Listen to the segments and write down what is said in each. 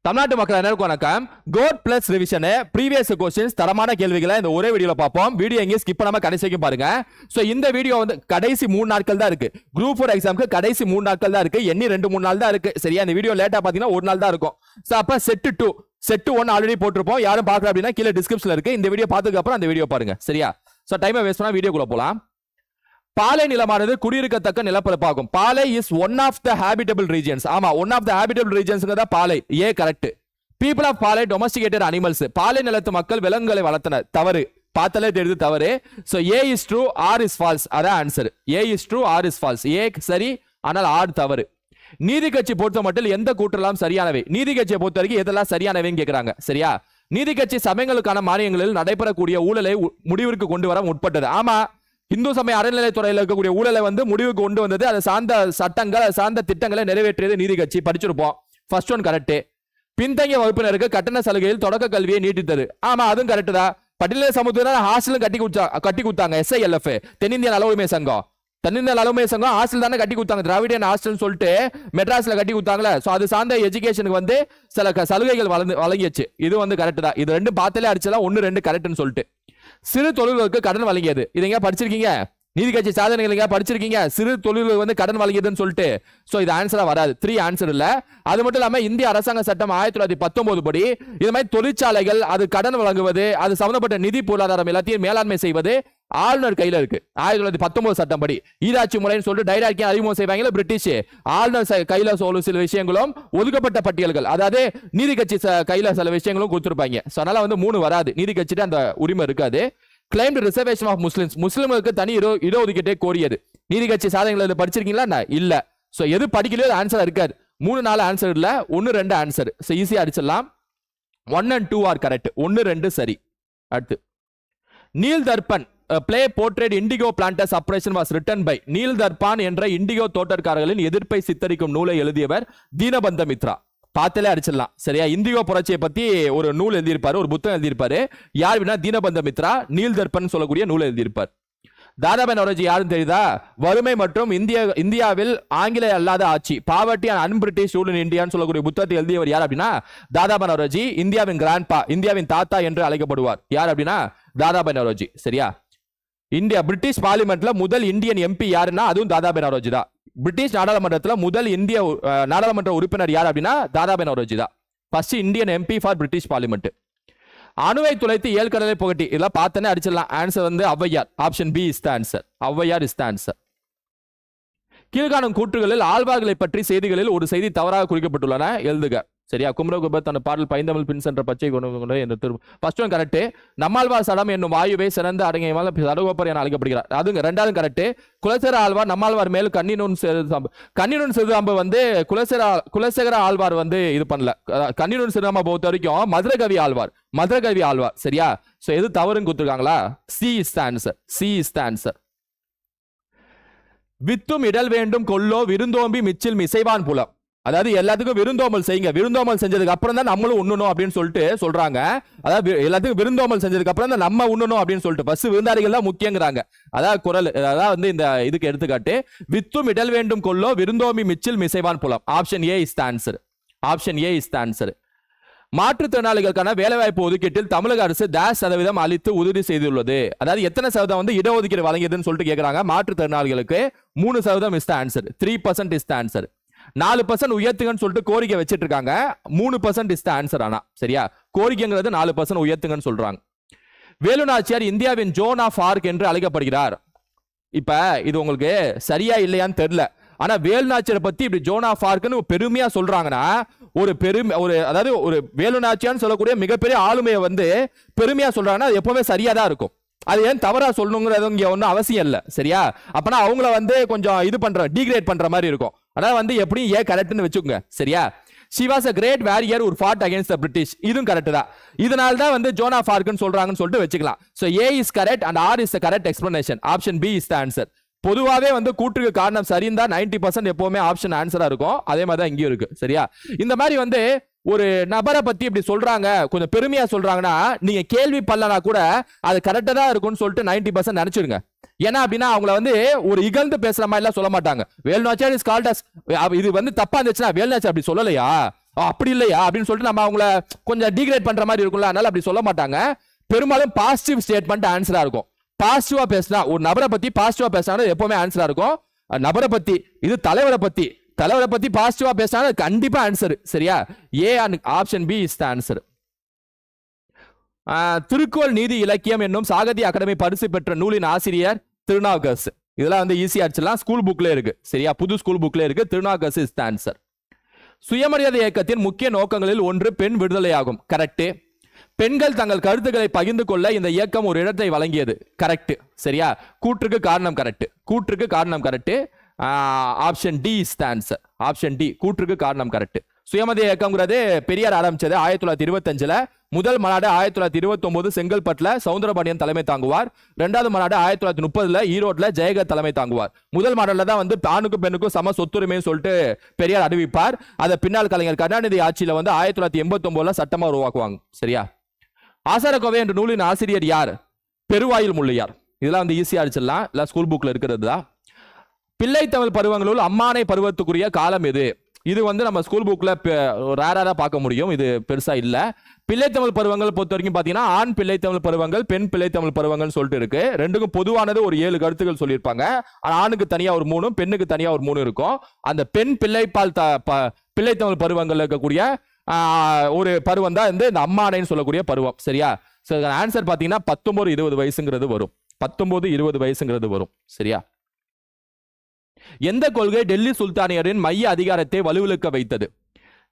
தமிழ்நாட்டு மக்கள் எல்லாருக்கும் வணக்கம். Code plus revision previous questions தரமான கேள்விகளை இந்த ஒரே வீடியோல பார்ப்போம். வீடியோ எங்கேயும் ஸ்கிப் பண்ணாம கடைசி வரைக்கும் பாருங்க. சோ இந்த வீடியோ வந்து கடைசி 3 நாட்கள் தான் இருக்கு. குரூப் 4 எக்ஸாம்க்கு கடைசி 3 நாட்கள் தான் இருக்கு. எண்ணி 2-3 நாள் தான் இருக்கு. சரியா, இந்த வீடியோ லேட்டா பாத்தீங்கன்னா 1 நாள் தான் இருக்கும். சோ அப்ப செட் 2 செட் 1 ஆல்ரெடி போட்டுருப்போம். யாரும் பார்க்கல அப்படின்னா கீழே டிஸ்கிரிப்ஷன்ல இருக்கு. இந்த வீடியோ பார்த்ததுக்கு அப்புறம் அந்த வீடியோ பாருங்க. சரியா, சோ டைமை வேஸ்ட் பண்ணா வீடியோக்குள்ள போலாம். பாலை நிலமானது குடியிருக்கத்தக்க நிலப்பரப்பாகும். Palai is one of the habitable regions. ஆமா, ஒன் ஆஃப் த ஹேபிட்டபிள் ரீஜன்ஸ்ங்கறத Palai. A correct. People of Palai domesticated animals. Palai நிலத்து மக்கள் விலங்குகளை வளர்த்தனர். தவறு. பார்த்தாலே தெரியுது தவறு. So A is true, R is false. அதான் answer. A is true, R is false. A சரி, ஆனால் ஆர் தவறு. நீதி கட்சி பொறுத்த மட்டும் எந்த கூற்றெல்லாம் சரியானவை? நீதி கட்சியை பொறுத்த வரைக்கும் எதெல்லாம் சரியானவைன்னு கேட்கிறாங்க. சரியா, நீதி கட்சி சமயங்களுக்கான மானியங்களில் நடைபெறக்கூடிய ஊழலை முடிவிற்கு கொண்டு வர முற்பட்டது. ஆமா, இந்து சமய அறநிலையத்துறையில் இருக்கக்கூடிய ஊழலை வந்து முடிவுக்கு கொண்டு வந்தது. அது சார்ந்த சட்டங்கள், சார்ந்த திட்டங்களை நிறைவேற்றியது நீதி கட்சி. படிச்சிருப்போம். First one correct. பின்தங்கிய வகுப்பினருக்கு கட்டண சலுகையில் தொடக்க கல்வியை நீட்டித்தது. ஆமா, அதுவும் கரெக்ட் தான். பட்டியல சமூகத்தினர் ஹாஸ்டலும் கட்டி கொடுத்தாங்க. SILF, தென்னிந்திய நல உரிமை சங்கம். தென்னிந்திய நல உரிமை சங்கம் ஹாஸ்டல் தானே கட்டி கொடுத்தாங்க. திராவிடியன் ஹாஸ்டல் சொல்லிட்டு மெட்ராஸ்ல கட்டி கொடுத்தாங்களே. சோ அது சார்ந்த எஜுகேஷனுக்கு வந்து சில சலுகைகள் வழங்கியச்சு. இது வந்து கரெக்ட் தான். இது ரெண்டும் பார்த்தாலே அடிச்சலாம் 1 2 கரெக்ட்னு சொல்லிட்டு. சிறு தொழில்களுக்கு கடன் வழங்கியது. இது எங்க படிச்சிருக்கீங்க? நீதி கட்சி சாதனைகள் படிச்சிருக்கீங்க. சிறு தொழில்கள் வந்து கடன் வழங்கியதுன்னு சொல்லிட்டு. சோ இது ஆன்சரா வராது. 3 ஆன்சர் இல்ல. அது மட்டும் இல்லாம இந்திய அரசாங்க சட்டம் 1919 படி இது மாதிரி தொழிற்சாலைகள் அது கடன் வழங்குவது, அது சம்பந்தப்பட்ட நிதி பொருளாதாரம் எல்லாத்தையும் மேலாண்மை செய்வது ஆளுநர் கையில இருக்கு. 1919 சட்டம் படி ஈராட்சி முறைன்னு சொல்லிட்டு டைரக்டா அறிமுகம் செய்வாங்க பிரிட்டிஷ். ஆளுநர் கையில சில விஷயங்களும் ஒதுக்கப்பட்ட பட்டியல்கள், அதாவது நீதி கட்சி கையில சில விஷயங்களும் கொடுத்திருப்பாங்க. அதனால வந்து 3 வராது. நீதி கட்சிட்டு அந்த உரிமை இருக்காது. Claimed reservation of Muslims. முஸ்லிம்களுக்கு தனி இடஒதுக்கீட்டை கோரியது. நீதி கட்சி சாதனைகள் படிச்சிருக்கீங்களா? இல்ல. சோ எது படிக்கலையோ ஆன்சர் இருக்காது. 3 4 ஆன்சர் இல்ல, 1 2 ஆன்சர். சோ ஈஸியா அடிச்சிடலாம். 1 and 2 ஆர் கரெக்ட். 1 2 சரி. அடுத்து Nil Darpan play portrayed indigo planters operation was written by. Nil Darpan என்ற இண்டிகோ தோட்டக்காரர்களின் எதிர்ப்பை சித்தரிக்கும் நூலை எழுதியவர் தீனபந்த மித்ரா. பார்த்தாலே அடிச்சிடலாம். சரியா, இந்திகோ புரட்சியை பத்தி ஒரு நூல் எழுதியிருப்பாரு, ஒரு புத்தகம் எழுதியிருப்பாரு. யார் வினா தீனபந்த மித்ரா. நீல் தர்பன் சொல்லக்கூடிய நூல் எழுதியிருப்பார். தாதாபாய் நவரோஜி யாருன்னு தெரியுதா? வறுமை மற்றும் இந்தியாவில் ஆங்கில அல்லாத ஆட்சி, பாவர்ட்டி அண்ட் அன்பிரிட்டிஷ் ரூல் இன் இந்தியான்னு சொல்லக்கூடிய புத்தகத்தை எழுதியவர் யார் அப்படின்னா தாதாபாய் நவரோஜி. இந்தியாவின் கிராண்ட்பா, இந்தியாவின் தாத்தா என்று அழைக்கப்படுவார். யார் அப்படின்னா தாதாபாய் நவரோஜி. சரியா, இந்தியா பிரிட்டிஷ் பார்லிமெண்ட்ல முதல் இந்தியன் MP யாருன்னா அதுவும் தாதாபாய் நவரோஜி தான். பிரிட்டிஷ் நாடாளுமன்றத்தில் முதல் இந்திய நாடாளுமன்ற உறுப்பினர் யார் அப்படின்னா தாதாபாய் நவரோஜி தான். First Indian MP for British parliament. அணுவை துளைத்து ஏழ்கடலை புகட்டி. இதெல்லாம் பார்த்தனே அடிச்சிடலாம். ஆன்சர் வந்து Avvaiyar. Option B is the answer. Avvaiyar is the answer. கீழ்காணும் கூற்றுகளில் ஆழ்வார்களை பற்றி செய்திகளில் ஒரு செய்தி தவறாக குறிக்கப்பட்டுள்ளன, எழுதுக. சரியா, குமரகுபத் அந்த பாடல் பைந்தமிழ் பின் சென்ற பச்சை கொண்டு என்று ஃபர்ஸ்ட் ஒன் கரெக்ட். நம்மாழ்வார் சடம் என்னும் வாயுவை சிறந்த அடங்கிய சடகோப்பர் என அழைக்கப்படுகிறார். அதுங்க ரெண்டாவது கரெக்ட். குலசேகர ஆழ்வார் நம்மாழ்வார் மேல் கண்ணினூன் சிறுதாம்பு வந்து குலசேகர ஆழ்வார் வந்து இது பண்ணல. கண்ணினூன் சிறுதாம்பை பொறுத்த வரைக்கும் மதுரகவி ஆழ்வார். சரியா, சோ எது தவறுன்னு கொடுத்துருக்காங்களா? C is the answer. C is the answer. வித்தும் இடல் வேண்டும் கொல்லோ விருந்தோம்பி மிச்சில் மிசைவான் புலம். அதாவது எல்லாத்துக்கும் விருந்தோமல் செய்யுங்க. விருந்தோமல் செஞ்சதுக்கு அப்புறம் தான் நம்மளும் உண்ணணும் அப்படின்னு சொல்லிட்டு சொல்றாங்க. அதாவது எல்லாத்துக்கும் விருந்தோமல் செஞ்சதுக்கு அப்புறம் தான் நம்ம உண்ணணும் அப்படின்னு சொல்லிட்டு ஃபர்ஸ்ட் விருந்தாளிகள் தான் முக்கியங்கிறாங்க. அதாவது குரல், அதாவது வந்து இந்த இதுக்கு எடுத்துக்காட்டு வித்தும் இடல் வேண்டும் கொல்லோ விருந்தோம்பி மிச்சில் மிசைவான் புலம். Option A is the answer. Option A is the answer. மாற்றுத்திறனாளிகளுக்கான வேலைவாய்ப்பு ஒதுக்கீட்டில் தமிழக அரசு %% அளித்து உறுதி செய்துள்ளது. அதாவது எத்தனை சதவீதம் வந்து இடஒதுக்கீடு வழங்கியதுன்னு சொல்லிட்டு கேட்கிறாங்க. மாற்றுத்திறனாளிகளுக்கு 3% is the answer. 3% is the answer. 4% உயர்த்துங்கன்னு சொல்லிட்டு கோரிக்கை வச்சிட்டு இருக்காங்க. 3% இஸ் த ஆன்சர். ஆனா சரியா, கோரிக்கைங்கிறது 4% உயர்த்துங்கன்னு சொல்றாங்க. வேலு நாச்சியார் இந்தியாவின் ஜோன் ஆஃப் ஆர்க் என்று அழைக்கப்படுகிறார். இப்ப இது உங்களுக்கு சரியா இல்லையான்னு தெரியல. ஆனா வேலு நாச்சியார் பத்தி இப்படி ஜோன் ஆஃப் ஆர்க்னு பெருமையா சொல்றாங்கன்னா அதாவது ஒரு வேலு நாச்சியார்னு சொல்லக்கூடிய மிகப்பெரிய ஆளுமையை வந்து பெருமையா சொல்றாங்கன்னா அது எப்பவுமே சரியா தான் இருக்கும். அது ஏன் தவறா சொல்லணுங்கிறது இங்க ஒன்றும் அவசியம் இல்லை. சரியா, அப்பனா அவங்கள வந்து கொஞ்சம் இது பண்ற டீக்ரேட் பண்ற மாதிரி இருக்கும். அதாவது வந்து எப்படியும் ஏ கரெக்ட்னு வச்சுக்கோங்க. சரியா, she was a great warrior who fought against the British. இதுவும் கரெக்ட் தான். இதனால தான் வந்து ஜோன் ஆஃப் ஆர்க்னு சொல்றாங்கன்னு சொல்லிட்டு வச்சுக்கலாம். So A is correct and R is the correct explanation. Option B is the answer. பொதுவாவே வந்து கூற்றுக்கு காரணம் சரிந்தா 90% எப்பவுமே ஆப்ஷன் ஆன்சரா இருக்கும். அதே மாதிரி தான் இங்கேயும் இருக்கு. சரியா, இந்த மாதிரி வந்து ஒரு நபரை பத்தி இப்படி சொல்றாங்க, கொஞ்சம் பெருமையா சொல்றாங்கன்னா நீங்க கேள்வி பண்ணலனா கூட அது கரெக்டா தான் இருக்கும்னு சொல்லிட்டு 90% நினைச்சிருங்க. ஏன்னா அப்படின்னா அவங்கள வந்து ஒரு இகழ்ந்து பேசுற மாதிரி எல்லாம் சொல்ல மாட்டாங்க. வேலுநாச்சியார் இஸ் கால்ட் அஸ், இது வந்து தப்பா இருந்துச்சுன்னா வேலுநாச்சியார் அப்படி சொல்லலையா, அப்படி இல்லையா அப்படின்னு சொல்லிட்டு நம்ம அவங்கள கொஞ்சம் டிகிரேட் பண்ற மாதிரி இருக்கும்ல, அதனால அப்படி சொல்ல மாட்டாங்க. பெரும்பாலும் பாசிட்டிவ் ஸ்டேட்மெண்ட் ஆன்சரா இருக்கும். பாசிட்டிவா பேசினா, ஒரு நபரை பத்தி பாசிட்டிவா பேசினா எப்பவுமே ஆன்சரா இருக்கும். நபரை பத்தி, இது தலைவரை பத்தி பாசிட்டிவா பேசினா கண்டிப்பா ஆன்சர். சரியா? A option B is the answer. Thirukkural நீதி இலக்கியம் என்னும் சாகித்ய அகாடமி பரிசு பெற்ற நூலின் ஆசிரியர் திருநாவுக்கரசு. இதெல்லாம் வந்து ஈஸியா அடிச்சலாம், ஸ்கூல் புக்ல இருக்கு. சரியா? புது ஸ்கூல் புக்ல இருக்கு. Thirunavukkarasu is the answer. சுயமரியாதை இயக்கத்தின் முக்கிய நோக்கங்களில் ஒன்று பெண் விடுதலையாகும். கரெக்ட். பெண்கள் தங்கள் கருத்துக்களை பகிர்ந்து கொள்ள இந்த இயக்கம் ஒரு இடத்தை வழங்கியது. கரெக்ட். சரியா? கூற்றுக்கு காரணம் correct. Option D is the answer. Option D, கூற்றுக்கு காரணம் கரெக்ட். சுயமரியாதை இயக்கம்ங்கிறது பெரியார் ஆரம்பிச்சது 1925. முதல் மாநாடு 1929 செங்கல்பட்டுல சவுந்தரபாண்டியன் தலைமை தாங்குவார். இரண்டாவது மாநாடு 1930 ஈரோட்ல ஜெயகர் தலைமை தாங்குவார். முதல் மாநாடுல தான் வந்து ஆணுக்கும் பெண்ணுக்கும் சம சொத்துரிமைன்னு சொல்லிட்டு பெரியார் அறிவிப்பார். அதை பின்னால் கலைஞர் கருணாநிதி ஆட்சியில வந்து 1989 சட்டமா உருவாக்குவாங்க. சரியா? ஆசாரக்கோவை என்ற நூலின் ஆசிரியர் யார்? பெருவாயில் முள்ளையார். இதெல்லாம் வந்து ஈஸியா அடிச்சிடலாம், இல்ல ஸ்கூல் புக்ல இருக்கிறது தான். பிள்ளை தமிழ் பருவங்களுள் அம்மானை பருவத்துக்குரிய காலம் எது? இது வந்து நம்ம ஸ்கூல் புக்ல ரேரா பார்க்க முடியும், இது பெருசா இல்ல. பிள்ளைத்தமிழ் பருவங்கள் பொறுத்த வரைக்கும் பாத்தீங்கன்னா ஆண் பிள்ளைத்தமிழ் பருவங்கள், பெண் பிள்ளைத்தமிழ் பருவங்கள் சொல்லிட்டு இருக்கு. ரெண்டுக்கும் பொதுவானது ஒரு 7 கருத்துக்கள் சொல்லியிருப்பாங்க. ஆணுக்கு தனியா ஒரு 3, பெண்ணுக்கு தனியா ஒரு 3 இருக்கும். அந்த பெண் பிள்ளைத்தமிழ் பருவங்கள் இருக்கக்கூடிய ஒரு பருவம் தான் இந்த அம்மானைன்னு சொல்லக்கூடிய பருவம். சரியா? ஆன்சர் பாத்தீங்கன்னா 19-20 வயசுங்கிறது வரும். 19-20 வயசுங்கிறது வரும். சரியா? எந்த கொள்கை டெல்லி சுல்தானியரின் மைய அதிகாரத்தை வலுவிழக்க வைத்தது?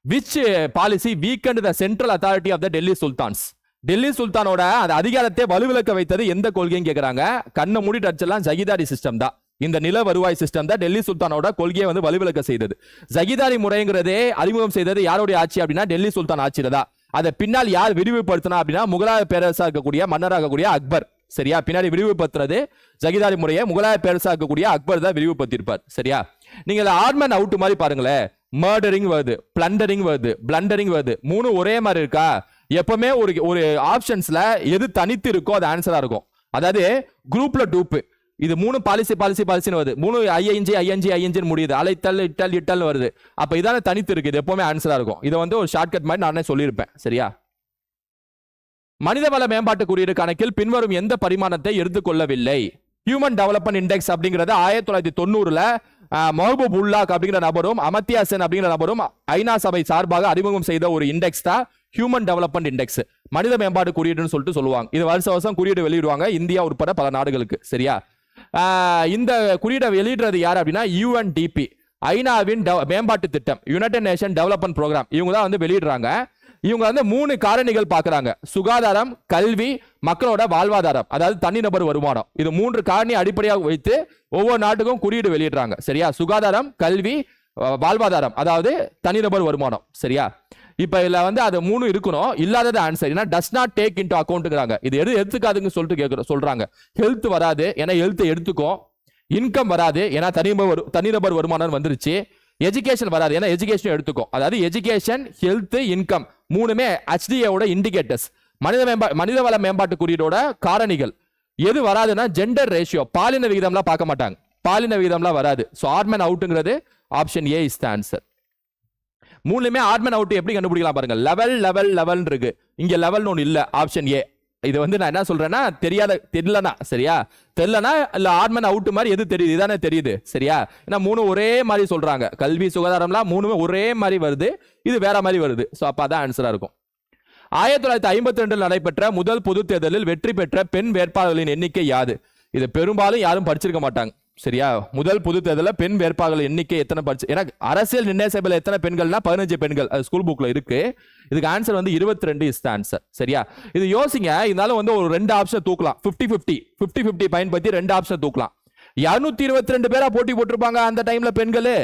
Which policy weakened the central authority of the Delhi Sultans? Delhi சுல்தானோட அந்த அதிகாரத்தை வலுவிழக்க வைத்தது எந்த கொள்கைன்னு கேக்குறாங்க. கண்ணை மூடிட்டு அடிச்சலாம், ஜகிதாரி சிஸ்டம் தான். இந்த நில வருவாய் சிஸ்டம் தான் டெல்லி சுல்தானோட கொள்கையை வந்து வலுவிழக்க செய்தது. ஜகிதாரி முறைங்கிறதே அறிமுகம் செய்தது யாருடைய ஆட்சி அப்படின்னா டெல்லி சுல்தான் ஆட்சியில தான். அதை பின்னால் யார் விரிவுபடுத்தினா அப்படின்னா முகலாய பேரரசா இருக்கக்கூடிய மன்னராக இருக்கக்கூடிய அக்பர். சரியா? பின்னாடி விரிவுபடுத்துறது ஜகிதாரி முறையை முகலாய பேரரசா இருக்கக்கூடிய அக்பர் தான் விரிவுபடுத்தியிருப்பார். சரியா? நீங்க ஆர்மன் அவுட் மாதிரி பாருங்களேன். மர்டரிங் வருது, பிளண்டரிங் வருது, பிளண்டரிங் வருது. 3 ஒரே மாதிரி இருக்கா? எப்பவுமே ஒரு ஆப்ஷன்ஸ்ல எது தனித்து இருக்கோ அது ஆன்சரா இருக்கும். அதாவது குரூப்ல டூப், இது 3 பாலிசின்னு வருது. 3 ஐஎன்ஜி முடியுது. அலைத்தல் இட்டல் வருது. அப்ப இதான தனித்து இருக்கு. இது எப்பவுமே ஆன்சரா இருக்கும். இதை வந்து ஒரு ஷார்ட்கட் மாதிரி நானே சொல்லியிருப்பேன். சரியா? மனிதவள மேம்பாட்டு குறியீடு கணக்கில் பின்வரும் எந்த பரிமாணத்தை எடுத்துக்கொள்ளவில்லை? ஹியூமன் டெவலப்மெண்ட் இண்டெக்ஸ் அப்படிங்கிறது 1990 மஹபூப் உல்லாக் அப்படிங்கிற நபரும் அமர்த்தியா சென் அப்படிங்கிற நபரும் ஐநா சபை சார்பாக அறிமுகம் செய்த ஒரு இண்டெக்ஸ் தான் ஹியூமன் டெவலப்மெண்ட் இண்டெக்ஸ், மனித மேம்பாடு குறியீடுன்னு சொல்லிட்டு சொல்லுவாங்க. இது வருஷம் குறியீடு வெளியிடுவாங்க இந்தியா உட்பட பல நாடுகளுக்கு. சரியா? இந்த குறியீடை வெளியிடுறது யார் அப்படின்னா யுஎன்டிபி, ஐநாவின் மேம்பாட்டு திட்டம், யுனைடெட் நேஷன் டெவலப்மெண்ட் ப்ரோக்ராம். இவங்க தான் வந்து வெளியிடுறாங்க. இவங்க வந்து 3 காரணிகள் பாக்குறாங்க. சுகாதாரம், கல்வி, மக்களோட வாழ்வாதாரம், அதாவது தனிநபர் வருமானம். இது 3 காரணி அடிப்படையாக வைத்து ஒவ்வொரு நாட்டுக்கும் குறியீடு வெளியிடுறாங்க. சரியா? சுகாதாரம், கல்வி, வாழ்வாதாரம், அதாவது தனிநபர் வருமானம். சரியா? இப்ப இதுல வந்து அது 3 இருக்கணும். இல்லாதது ஆன்சர். ஏன்னா டஸ் நாட் டேக் இன்டு அக்கௌண்ட்ங்கறாங்க. இது எடுத்துக்காதுன்னு சொல்லிட்டு சொல்றாங்க. ஹெல்த் வராது, ஏன்னா ஹெல்த் எடுத்துக்கும். இன்கம் வராது, ஏன்னா தனிநபர் வருமானம் வந்துருச்சு. எஜுகேஷன் வராது, ஏன்னா எஜுகேஷன் எடுத்துக்கும். அதாவது எஜுகேஷன், ஹெல்த், இன்கம் 3மே HDA இண்டிகேட்டர்ஸ், மனிதவள மேம்பாட்டு குறியீடோட காரணிகள். எது வராதுன்னா ஜெண்டர் ரேஷியோ, பாலின விகிதம்லாம் பார்க்க மாட்டாங்க. பாலின விகிதம்லாம் வராது. சோ ஆர்மன் அவுட்ங்கிறது option A is the answer. 3மே ஆர்மன் அவுட் எப்படி கண்டுபிடிக்கலாம் பாருங்க. லெவல் இருக்கு. இங்க லெவல்னு ஒன்று இல்ல. Option A. இது வந்து நான் என்ன சொல்றேன்னா தெரியலனா. சரியா? தெரியலனா இல்ல ஆர்மன் அவுட் மாதிரி எது தெரியுது? இதானே தெரியுது. சரியா? ஏன்னா 3 ஒரே மாதிரி சொல்றாங்க. கல்வி, சுகாதாரம்லாம் 3மே ஒரே மாதிரி வருது. இது வேற மாதிரி வருது. சோ அப்ப அதான் ஆன்சரா இருக்கும். 1952 நடைபெற்ற முதல் பொது தேர்தலில் வெற்றி பெற்ற பெண் வேட்பாளர்களின் எண்ணிக்கை யாது? இது பெரும்பாலும் யாரும் படிச்சிருக்க மாட்டாங்க. சரியா? முதல் பொது தேர்தலில் பெண் வேட்பாளர்கள் எண்ணிக்கை எத்தனை படிச்சு, எனக்கு அரசியல் நிர்ணய சபையில் எத்தனை பெண்கள்னா 15 பெண்கள். அது ஸ்கூல் புக்ல இருக்கு. இதுக்கு ஆன்சர் வந்து 22 இஸ் தி ஆன்சர். சரியா? இது யோசிங்க. இருந்தாலும் வந்து ஒரு 2 ஆப்ஷன் தூக்கலாம். 50-50 பயன்படுத்தி 2 ஆப்ஷன் தூக்கலாம். 222 பேரா போட்டி போட்டிருப்பாங்க அந்த டைம்ல பெண்கள்.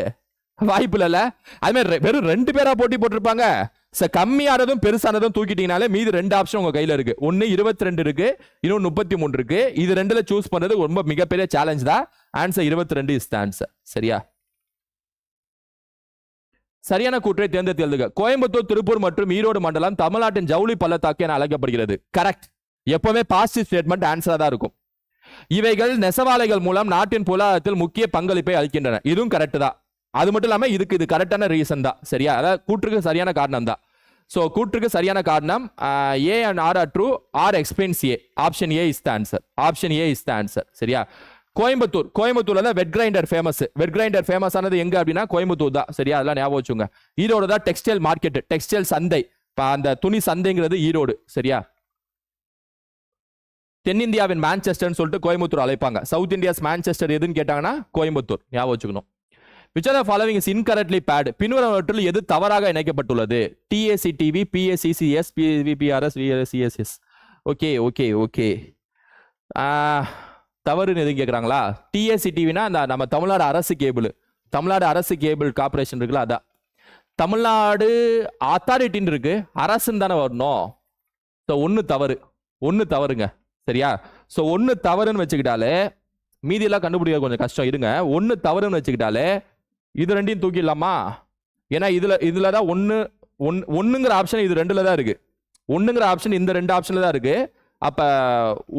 வாய்ப்பு இல்ல. அது மாதிரி வெறும் 2 பேரா போட்டி போட்டிருப்பாங்க. கம்மியானதும் பெருசானதும் தூக்கிட்டீங்கனாலே மீது 2 ஆப்ஷன் உங்க கையில இருக்கு. ஒன்னு 22 இருக்கு, இன்னொன்னு 33 இருக்கு. இது 2ல சூஸ் பண்றது ரொம்ப மிகப்பெரிய சேலஞ்ச் தான். Answer 22 is the answer. சரியா? சரியான கூற்றை தேர்ந்தெடுத்து எழுதுக. கோயம்புத்தூர், திருப்பூர் மற்றும் ஈரோடு மண்டலம் தமிழ்நாட்டின் ஜவுளி பள்ளத்தாக்கு என அழைக்கப்படுகிறது. கரெக்ட். எப்பவுமே பாசிட்டிவ் ஸ்டேட்மெண்ட் ஆன்சரா தான் இருக்கும். இவைகள் நெசவாலைகள் மூலம் நாட்டின் பொருளாதாரத்தில் முக்கிய பங்களிப்பை அளிக்கின்றன. இதுவும் கரெக்ட் தான். அது மட்டும் இல்லாம இதுக்கு இது கரெக்டான ரீசன் தான் சரியா, அதாவது கூற்றுக்கு சரியான காரணம் தான். ஸோ கூற்றுக்கு சரியான காரணம் A and R R true, R explains A. Option A is the answer. Option A is the answer சரியா. கோயம்புத்தூர்ல தான் wet grinder famous. Wet grinder famous ஆனது எங்க அப்படின்னா கோயம்புத்தூர் தான் சரியா, அதெல்லாம் ஞாபகம் வச்சுங்க. ஈரோடு தான் டெக்ஸ்டைல் மார்க்கெட், டெக்ஸ்டைல் சந்தை, அந்த துணி சந்தைங்கிறது ஈரோடு சரியா. தென்னிந்தியாவின் மான்செஸ்டர்னு சொல்லிட்டு கோயம்புத்தூர் அழைப்பாங்க. சவுத் இந்தியாஸ் மான்செஸ்டர் எதுன்னு கேட்டாங்கன்னா கோயம்புத்தூர் ஞாபகம் வச்சுக்கணும். Which of the following is incorrectly paired? பின்வருவற்றில் எது தவறாக இணைக்கப்பட்டுள்ளது? TACTV, PACCS, PVPRS, VCSS. Okay okay okay. தவறுன்னு எதுவும் கேட்குறாங்களா? TACTVனா அந்த நம்ம தமிழ்நாடு அரசு கேபிள், தமிழ்நாடு அரசு கேபிள் கார்பரேஷன் இருக்குல்ல அதான். தமிழ்நாடு அத்தாரிட்டின்னு இருக்கு, அரசுன்னு தானே வரணும். ஸோ ஒன்று தவறுங்க சரியா. ஸோ ஒன்று தவறுன்னு வச்சுக்கிட்டாலே மீதியெல்லாம் கண்டுபிடிக்க கொஞ்சம் கஷ்டம். இருங்க, ஒன்று தவறுன்னு வச்சுக்கிட்டாலே இது ரெண்டையும் தூக்கிடலாமா? ஏன்னா இதுல தான் ஒன்றுங்கிற ஆப்ஷன் இது ரெண்டுல தான் இருக்கு. ஒன்றுங்கிற ஆப்ஷன் இந்த ரெண்டு ஆப்ஷன்ல தான் இருக்கு. அப்ப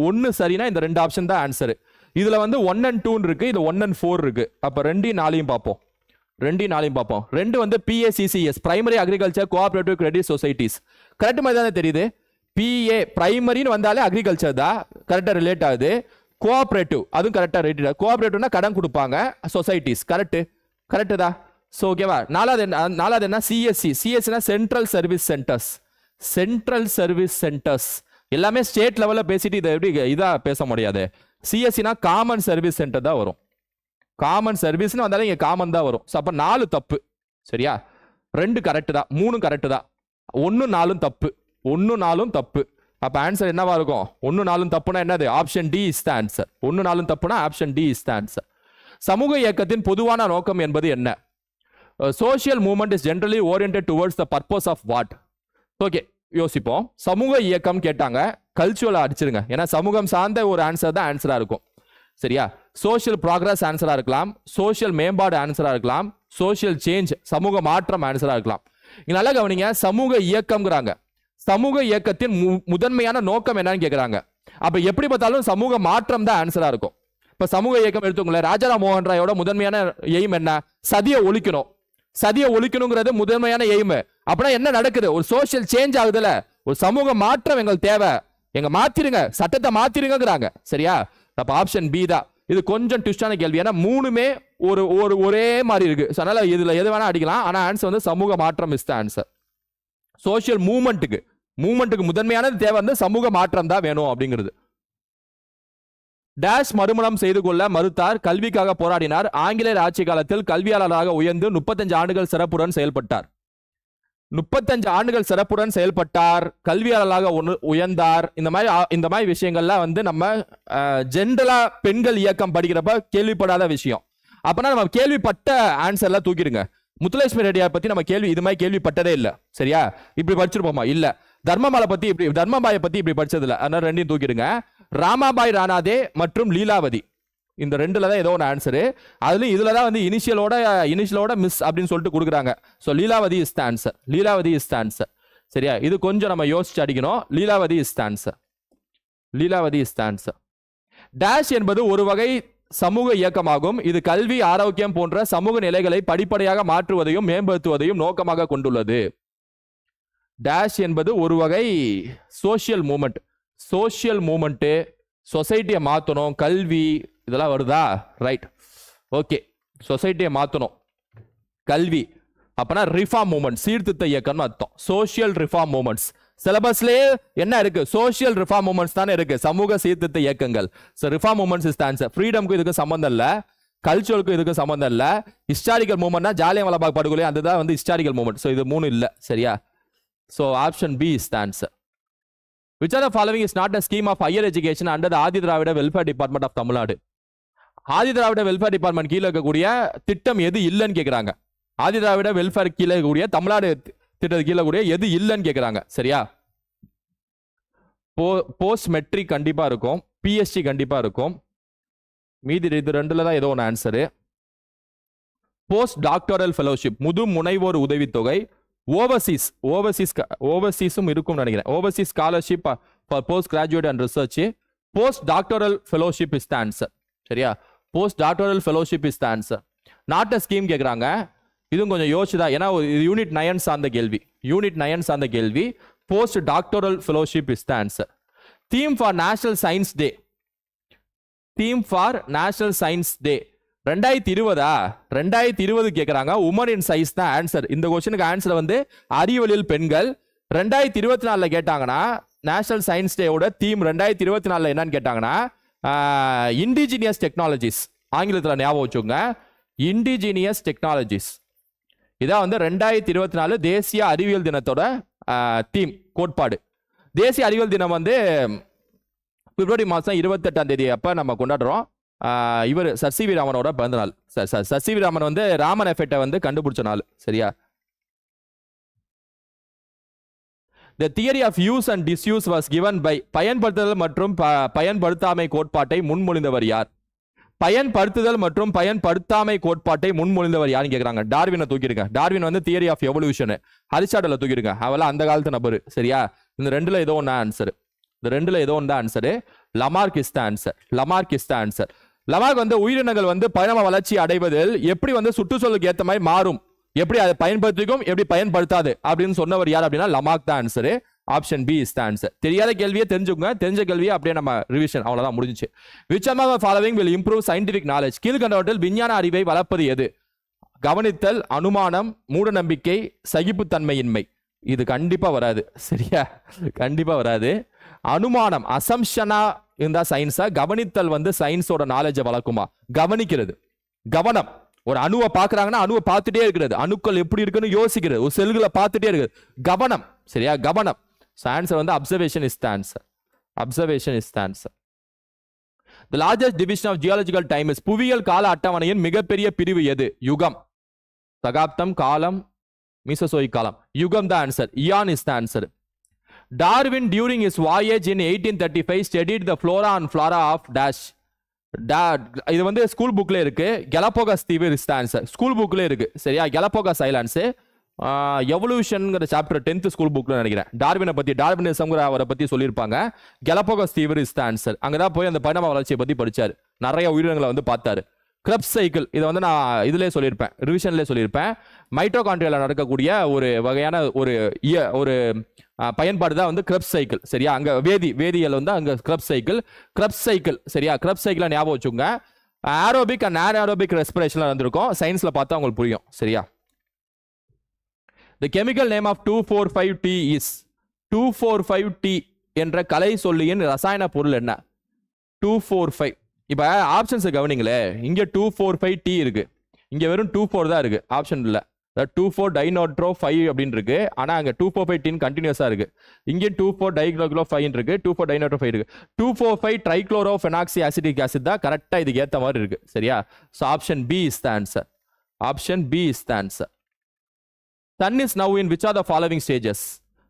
ஒன்று சரினா இந்த ரெண்டு ஆப்ஷன் தான் ஆன்சர். இதுல வந்து 1 and 2 இருக்கு, இது 1 and 4 இருக்கு. அப்ப 2 and 4 பார்ப்போம். 2 and 4 பார்ப்போம். 2 வந்து PACCS, primary agriculture cooperative credit societies. Correct மாதிரி தானே தெரியுது. PA பிரைமரின்னு வந்தாலே அக்ரிகல்ச்சர் தான் கரெக்டா ரிலேட் ஆகுது. கோஆபரேட்டிவ் அதுவும் கரெக்டா ரிலேட். கோஆபரேட்டிவ்னா கடன் கொடுப்பாங்க, சொசைட்டிஸ் கரெக்ட் தான். ஸோ ஓகேவா. நாலாவது என்ன? சிஎஸ்சினா central service centres. Central service centres எல்லாமே ஸ்டேட் லெவல்ல பேசிட்டு இதை எப்படி இதா பேச முடியாது. சிஎஸ்சினா காமன் சர்வீஸ் சென்டர் தான் வரும். காமன் சர்வீஸ்னு வந்தாலும் இங்க காமன் தான் வரும். ஸோ அப்ப 4 தப்பு சரியா. 2 கரெக்ட் தான், 3 கரெக்ட் தான், 1 4 தப்பு, 1 4 தப்பு. அப்ப ஆன்சர் என்னவா இருக்கும்? 1 4 தப்புனா என்னது? Option D is the answer. 1 4 தப்புனா option D is the answer. சமூக இயக்கத்தின் பொதுவான நோக்கம் என்பது என்ன? Social movement is generally oriented towards the purpose of what? Okay யோசிப்போம். சமூக இயக்கம் கேட்டாங்க, கல்ச்சுரல் அடிச்சிருங்க. ஏன்னா சமூகம் சார்ந்த ஒரு ஆன்சர் தான் ஆன்சரா இருக்கும் சரியா. சோஷியல் ப்ராக்ரஸ் ஆன்சரா இருக்கலாம், சோஷியல் மேம்பாடு ஆன்சரா இருக்கலாம், சோஷியல் சேஞ்ச் சமூக மாற்றம் ஆன்சரா இருக்கலாம். இங்க நல்லா கவனிங்க, சமூக இயக்கம்ங்கிறாங்க. சமூக இயக்கத்தின் முதன்மையான நோக்கம் என்னன்னு கேட்கிறாங்க. அப்ப எப்படி பார்த்தாலும் சமூக மாற்றம் தான் ஆன்சரா இருக்கும். இப்ப சமூக இயக்கம் எடுத்துக்கோங்களேன். ராஜாராம் மோகன் ராயோட முதன்மையான எய்ம் என்ன? சதியை ஒழிக்கணும். சதியை ஒழிக்கணுங்கிறது முதன்மையான எய்ம். அப்படின்னா என்ன நடக்குது? ஒரு சோஷியல் சேஞ்ச் ஆகுதுல, ஒரு சமூக மாற்றம் எங்களுக்கு தேவை, எங்க மாத்திருங்க, சட்டத்தை மாத்திருங்கிறாங்க சரியா. அப்ப ஆப்ஷன் பி தான். இது கொஞ்சம் ட்விஸ்டான கேள்வி, ஏன்னா மூணுமே ஒரே மாதிரி இருக்கு. அதனால இதுல எது வேணா அடிக்கலாம், ஆனா ஆன்சர் வந்து சமூக மாற்றம் இஸ் த ஆன்சர். சோஷியல் மூவ்மெண்ட்டுக்கு முதன்மையானது தேவை வந்து சமூக மாற்றம் தான் வேணும் அப்படிங்கிறது. டேஷ் மறுமணம் செய்து கொள்ள மறுத்தார், கல்விக்காக போராடினார், ஆங்கிலேயர் ஆட்சி காலத்தில் கல்வியாளராக உயர்ந்து 35 ஆண்டுகள் சிறப்புடன் செயல்பட்டார். 35 ஆண்டுகள் சிறப்புடன் செயல்பட்டார், கல்வியாளராக உயர்ந்தார். இந்த மாதிரி விஷயங்கள்லாம் வந்து நம்ம ஜென்ரலா பெண்கள் இயக்கம் படிக்கிறப்ப கேள்விப்படாத விஷயம். அப்பனா நம்ம கேள்விப்பட்ட ஆன்சர்லாம் தூக்கிடுங்க. முத்துலட்சுமி ரெட்டியார் பத்தி நம்ம இது மாதிரி கேள்விப்பட்டதே இல்ல சரியா. இப்படி படிச்சிருப்போமா? இல்ல. தர்மபாயை பத்தி இப்படி படிச்சது இல்ல. அதனால ரெண்டையும் தூக்கிடுங்க. ராமாபாய் ராணாதே மற்றும் லீலாவதி, இந்த ரெண்டுல தான் ஏதோ ஒரு ஆன்சர். அதுல இதுல தான் வந்து இனிஷியலோட மிஸ் அப்படின்னு சொல்லிட்டு கொடுக்குறாங்க. So Lilavati is the answer. Lilavati is the answer சரியா. இது கொஞ்சம் நம்ம யோசிச்சு அடிக்கணும். Lilavati is the answer. Lilavati is the answer. Dash என்பது ஒரு வகை சமூக இயக்கமாகும். இது கல்வி, ஆரோக்கியம் போன்ற சமூக நிலைகளை படிப்படியாக மாற்றுவதையும் மேம்படுத்துவதையும் நோக்கமாக கொண்டுள்ளது. டேஷ் என்பது ஒரு வகை சோஷியல் மூமெண்ட். சோஷியல் மூமெண்ட், சொசைட்டியை மாற்றணும், கல்வி இதெல்லாம் வருதா? Right okay. சொசைட்டியை மாற்றணும், கல்வி, அப்பனா ரிஃபார்ம் மூமெண்ட், சீர்திருத்த இயக்கம்னு அர்த்தம். சோஷியல் ரிஃபார்ம் மூமெண்ட்ஸ் சிலபஸ்லயே என்ன இருக்கு? சோஷியல் ரிஃபார்ம் மூமெண்ட்ஸ் தானே இருக்கு, சமூக சீர்திருத்த இயக்கங்கள். So reform movements is the answer. ஃப்ரீடம்க்கு இதுக்கு சம்பந்தம் இல்லை, கல்ச்சுரலுக்கு இதுக்கு சம்பந்தம் இல்லை. ஹிஸ்டாரிக்கல் மூமெண்ட்னா ஜாலியன் வாலாபாக் படுகொலை, அதுதான் வந்து ஹிஸ்டாரிக்கல் மூமெண்ட். ஸோ இது 3 இல்லை சரியா. So option B is the answer. Which of the following is not a scheme of higher education under the Adi Dravida welfare department of Tamil Nadu? Adi Dravida welfare department கீழே இருக்கக்கூடிய திட்டம் எது இல்லைன்னு கேட்குறாங்க. ஆதி திராவிட வெல்ஃபேர் கீழே இருக்கக்கூடிய தமிழ்நாடு திட்டத்து கீழே கூடிய எது இல்லைன்னு கேட்குறாங்க சரியா. போஸ்ட் மெட்ரிக் கண்டிப்பா இருக்கும், பிஎஸ்டி கண்டிப்பா இருக்கும், மீதி இது ரெண்டுல தான் ஏதோ ஒன்று ஆன்சரு. போஸ்ட் டாக்டரல் ஃபெலோஷிப், முது முனைவோர் உதவித்தொகை, ஓவர்சீஸும் இருக்கும் நினைக்கிறேன். Overseas scholarship for post graduate and research. Post doctoral fellowship is the answer சரியா. Post doctoral fellowship is the answer. Not a scheme கேட்குறாங்க. இதுவும் கொஞ்சம் யோசிச்சுதான், ஏன்னா யூனிட் 9 சார்ந்த கேள்வி. யூனிட் 9 சார்ந்த கேள்வி. Post doctoral fellowship is the answer. Theme for national science day. Theme for national science day 2020 கேட்குறாங்க. உமன் இன் சயின்ஸ் தான் ஆன்சர். இந்த கொஸ்டினுக்கு ஆன்சர் வந்து அறிவியலில் பெண்கள். 2024 கேட்டாங்கன்னா நேஷனல் சயின்ஸ் டேவோட தீம் 2024 என்னன்னு கேட்டாங்கன்னா இண்டிஜினியஸ் டெக்னாலஜிஸ். ஆங்கிலத்தில் ஞாபகம் வச்சுக்கோங்க, இண்டிஜினியஸ் டெக்னாலஜிஸ். இதான் வந்து 2024 தேசிய அறிவியல் தினத்தோட தீம், கோட்பாடு. தேசிய அறிவியல் தினம் வந்து பிப்ரவரி மாதம் 28ஆம் தேதி அப்போ நம்ம கொண்டாடுறோம். இவர் சர் சி வி ராமனோட பிறந்த நாள். சர் சி வி ராமன் வந்து ராமன் எஃபெக்டை வந்து கண்டுபிடிச்ச நாள். சரியா? The theory of use and disuse was given by பயன்படுத்துதல் மற்றும் பயன்படுத்தாமை கோட்பாட்டை முன்மொழிந்தவர் யார்? பயன்படுத்துதல் மற்றும் பயன்படுத்தாமை கோட்பாட்டை முன்மொழிந்தவர் யாருன்னு கேட்குறாங்க. டார்வினை தூக்கிடுங்க. டார்வின் வந்து தியரி ஆஃப் எவல்யூஷன். அரிஸ்டாட்டிலை தூக்கிடுங்க. அவெல்லாம் அந்த காலத்து நபர். சரியா? இந்த ரெண்டுல ஏதோ ஒன்று ஆன்சர். இந்த ரெண்டுல ஏதோ ஒன்று answer. Lamarck is the answer. Lamarck is the answer. Lamarck வந்து உயிரினங்கள் வந்து பரிணாம வளர்ச்சி அடைவதில் எப்படி வந்து சுற்றுச்சூழலுக்கு ஏற்ற மாதிரி மாறும், எப்படி அதை பயன்படுத்திக்கும், எப்படி பயன்படுத்தாது அப்படின்னு சொன்னவர் யார் அப்படின்னா லமார்க் தான் answer. Option B is the answer. தெரியாத கேள்வியை தெரிஞ்சுக்கோங்க, தெரிஞ்ச கேள்வியை அப்படியே நம்ம ரிவிஷன். அவ்வளவுதான், முடிஞ்சிச்சு. Which among the following will improve scientific knowledge? கீழ்கண்டவற்றில் விஞ்ஞான அறிவை வளர்ப்பது எது? கவனித்தல், அனுமானம், மூடநம்பிக்கை, சகிப்புத்தன்மையின்மை. இது கண்டிப்பா வராது. சரியா? கண்டிப்பா வராது. அனுமானம் அசம்ஷனா இருந்தா சயின்ஸா? கவனித்தல் வந்து சயின்ஸோட நாலேஜை வளர்க்குமா? கவனிக்கிறது, கவனம். ஒரு அணுவை பார்க்கறாங்கன்னா அணுவை பார்த்துட்டே இருக்கிறது, அணுக்கள் எப்படி இருக்குன்னு யோசிக்கிறது, ஒரு செல்களை பார்த்துட்டே இருக்குது, கவனம். சரியா? கவனம். ஆன்சர் வந்து observation is the answer. Observation is the answer. The largest division of geological time is புவியியல் கால அட்டவணையின் மிகப்பெரிய பிரிவு எது? யுகம், சகாப்தம், காலம், மீசோசோயிக் காலம். யுகம் தான் answer. Eon is the answer. Darwin during his voyage in 1835 studied the flora and flora of dash. இது வந்து ஸ்கூல் புக்ல இருக்கு. கெலபோகஸ் தீவு இஸ் த ஆன்சர். ஸ்கூல் புக்ல இருக்கு. சரியா? கெலபோகஸ் ஐலாண்ட்ஸ் எவல்யூஷன்ங்கிற சாப்டர் 10th ஸ்கூல் புக்ல நினைக்கிறேன். டார்வினை பத்தி, டார்வினிசம்ங்கிற அவரை பத்தி சொல்லியிருப்பாங்க. கெலபோகஸ் தீவு இஸ் த ஆன்சர். அங்கதான் போய் அந்த பரிணாம வளர்ச்சியை பத்தி படிச்சாரு, நிறைய உயிரினங்களை வந்து பார்த்தாரு. கிரப்ஸ் சைக்கிள், இதை வந்து நான் இதுலேயே சொல்லியிருப்பேன், ரிவிஷன்லேயே சொல்லியிருப்பேன். மைட்டோகாண்ட்ரியாவில் நடக்கக்கூடிய ஒரு வகையான ஒரு பயன்பாடு தான் வந்து கிரப்ஸ் சைக்கிள். சரியா? அங்கே வேதியியல் வந்து அங்கே கிரப்ஸ் சைக்கிள். சரியா? கிரப்ஸ் சைக்கிளை ஞாபகம் வச்சுக்கோங்க. ஆரோபிக் அண்ட் ஏரோபிக் ரெஸ்பிரேஷன்ல வந்திருக்கும். சயின்ஸ்ல பார்த்தா உங்களுக்கு புரியும். சரியா? The chemical name of 2,4,5-T is 2,4,5-T என்ற கலை சொல்லியின் ரசாயன பொருள் என்ன? 2,4,5. இப்ப ஆப்ஷன்ஸ் கவனிங்களே. இங்க 2,4,5-T இருக்கு, இங்க வெறும் 2,4 தான் இருக்கு, ஆப்ஷன் இல்ல. 2,4-dinitro-5 அப்படின்னு இருக்கு. ஆனா அங்க 2,4,5-T கண்டினியூஸா இருக்கு. இங்க 2,4-digloclo-5 இருக்கு, 2,4-dinitro-5 இருக்கு. 2,4,5-trichlorophenoxy acidic acid தான் கரெக்டா இதுக்கு ஏத்த மாதிரி இருக்கு. சரியா? So option B is the answer. Option B is the answer. Sun is now in which are the following stages?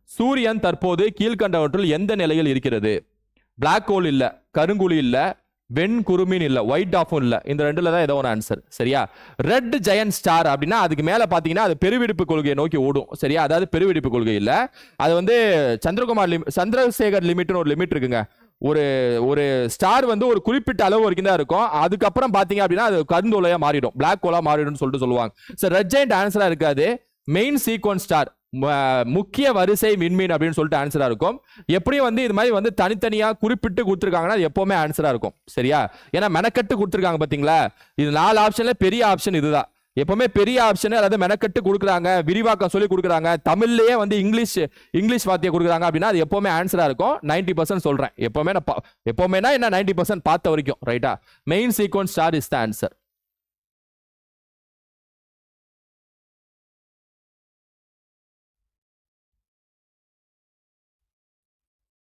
சூரியன் தற்போது கீழ்கண்டவற்றில் எந்த நிலையில் இருக்கிறது? பிளாக் ஹோல் இல்ல, கருங்குழி இல்ல, வெண் குருமின் இல்ல, ஒயிட் டாஃபும் இல்ல. இந்த ரெண்டுல தான் ஏதோ ஒரு ஆன்சர். சரியா? ரெட் ஜெயண்ட் ஸ்டார் அப்படின்னா அதுக்கு மேல பாத்தீங்கன்னா அது பெருவெடிப்பு கொள்கையை நோக்கி ஓடும். சரியா? அதாவது பெருவெடிப்பு கொள்கை இல்ல, அது வந்து சந்திரசேகர் லிமிட்னு ஒரு லிமிட் இருக்குங்க. ஒரு ஸ்டார் வந்து ஒரு குறிப்பிட்ட அளவு வரைக்கும் தான் இருக்கும். அதுக்கப்புறம் பாத்தீங்க அப்படின்னா அது கருந்தோலையா மாறிடும், பிளாக் ஹோலா மாறிடும் சொல்லிட்டு சொல்லுவாங்க. சோ ரெட் ஜெயண்ட் ஆன்சரா இருக்காது. மெயின் சீக்வன்ஸ் ஸ்டார், முக்கிய வரிசை விண்மீன் அப்படின்னு சொல்லிட்டு ஆன்சரா இருக்கும். எப்படியும் வந்து இது மாதிரி வந்து தனித்தனியா குறிப்பிட்டு கொடுத்துருக்காங்கன்னா அது எப்பவுமே ஆன்சரா இருக்கும். சரியா? ஏன்னா மெனக்கட்டு கொடுத்துருக்காங்க பாத்தீங்களா? இது 4 ஆப்ஷன்ல பெரிய ஆப்ஷன் இதுதான். எப்பவுமே பெரிய ஆப்ஷன், அதாவது மெனக்கட்டு கொடுக்குறாங்க, விரிவாக்கம் சொல்லி கொடுக்குறாங்க, தமிழ்லயே வந்து இங்கிலீஷ் வார்த்தையை கொடுக்குறாங்க அப்படின்னா அது எப்பவுமே ஆன்சரா இருக்கும். 90% சொல்றேன். எப்பவுமேனா என்ன 90% பார்த்த வரைக்கும். ரைட்டா? Main sequence star is the answer.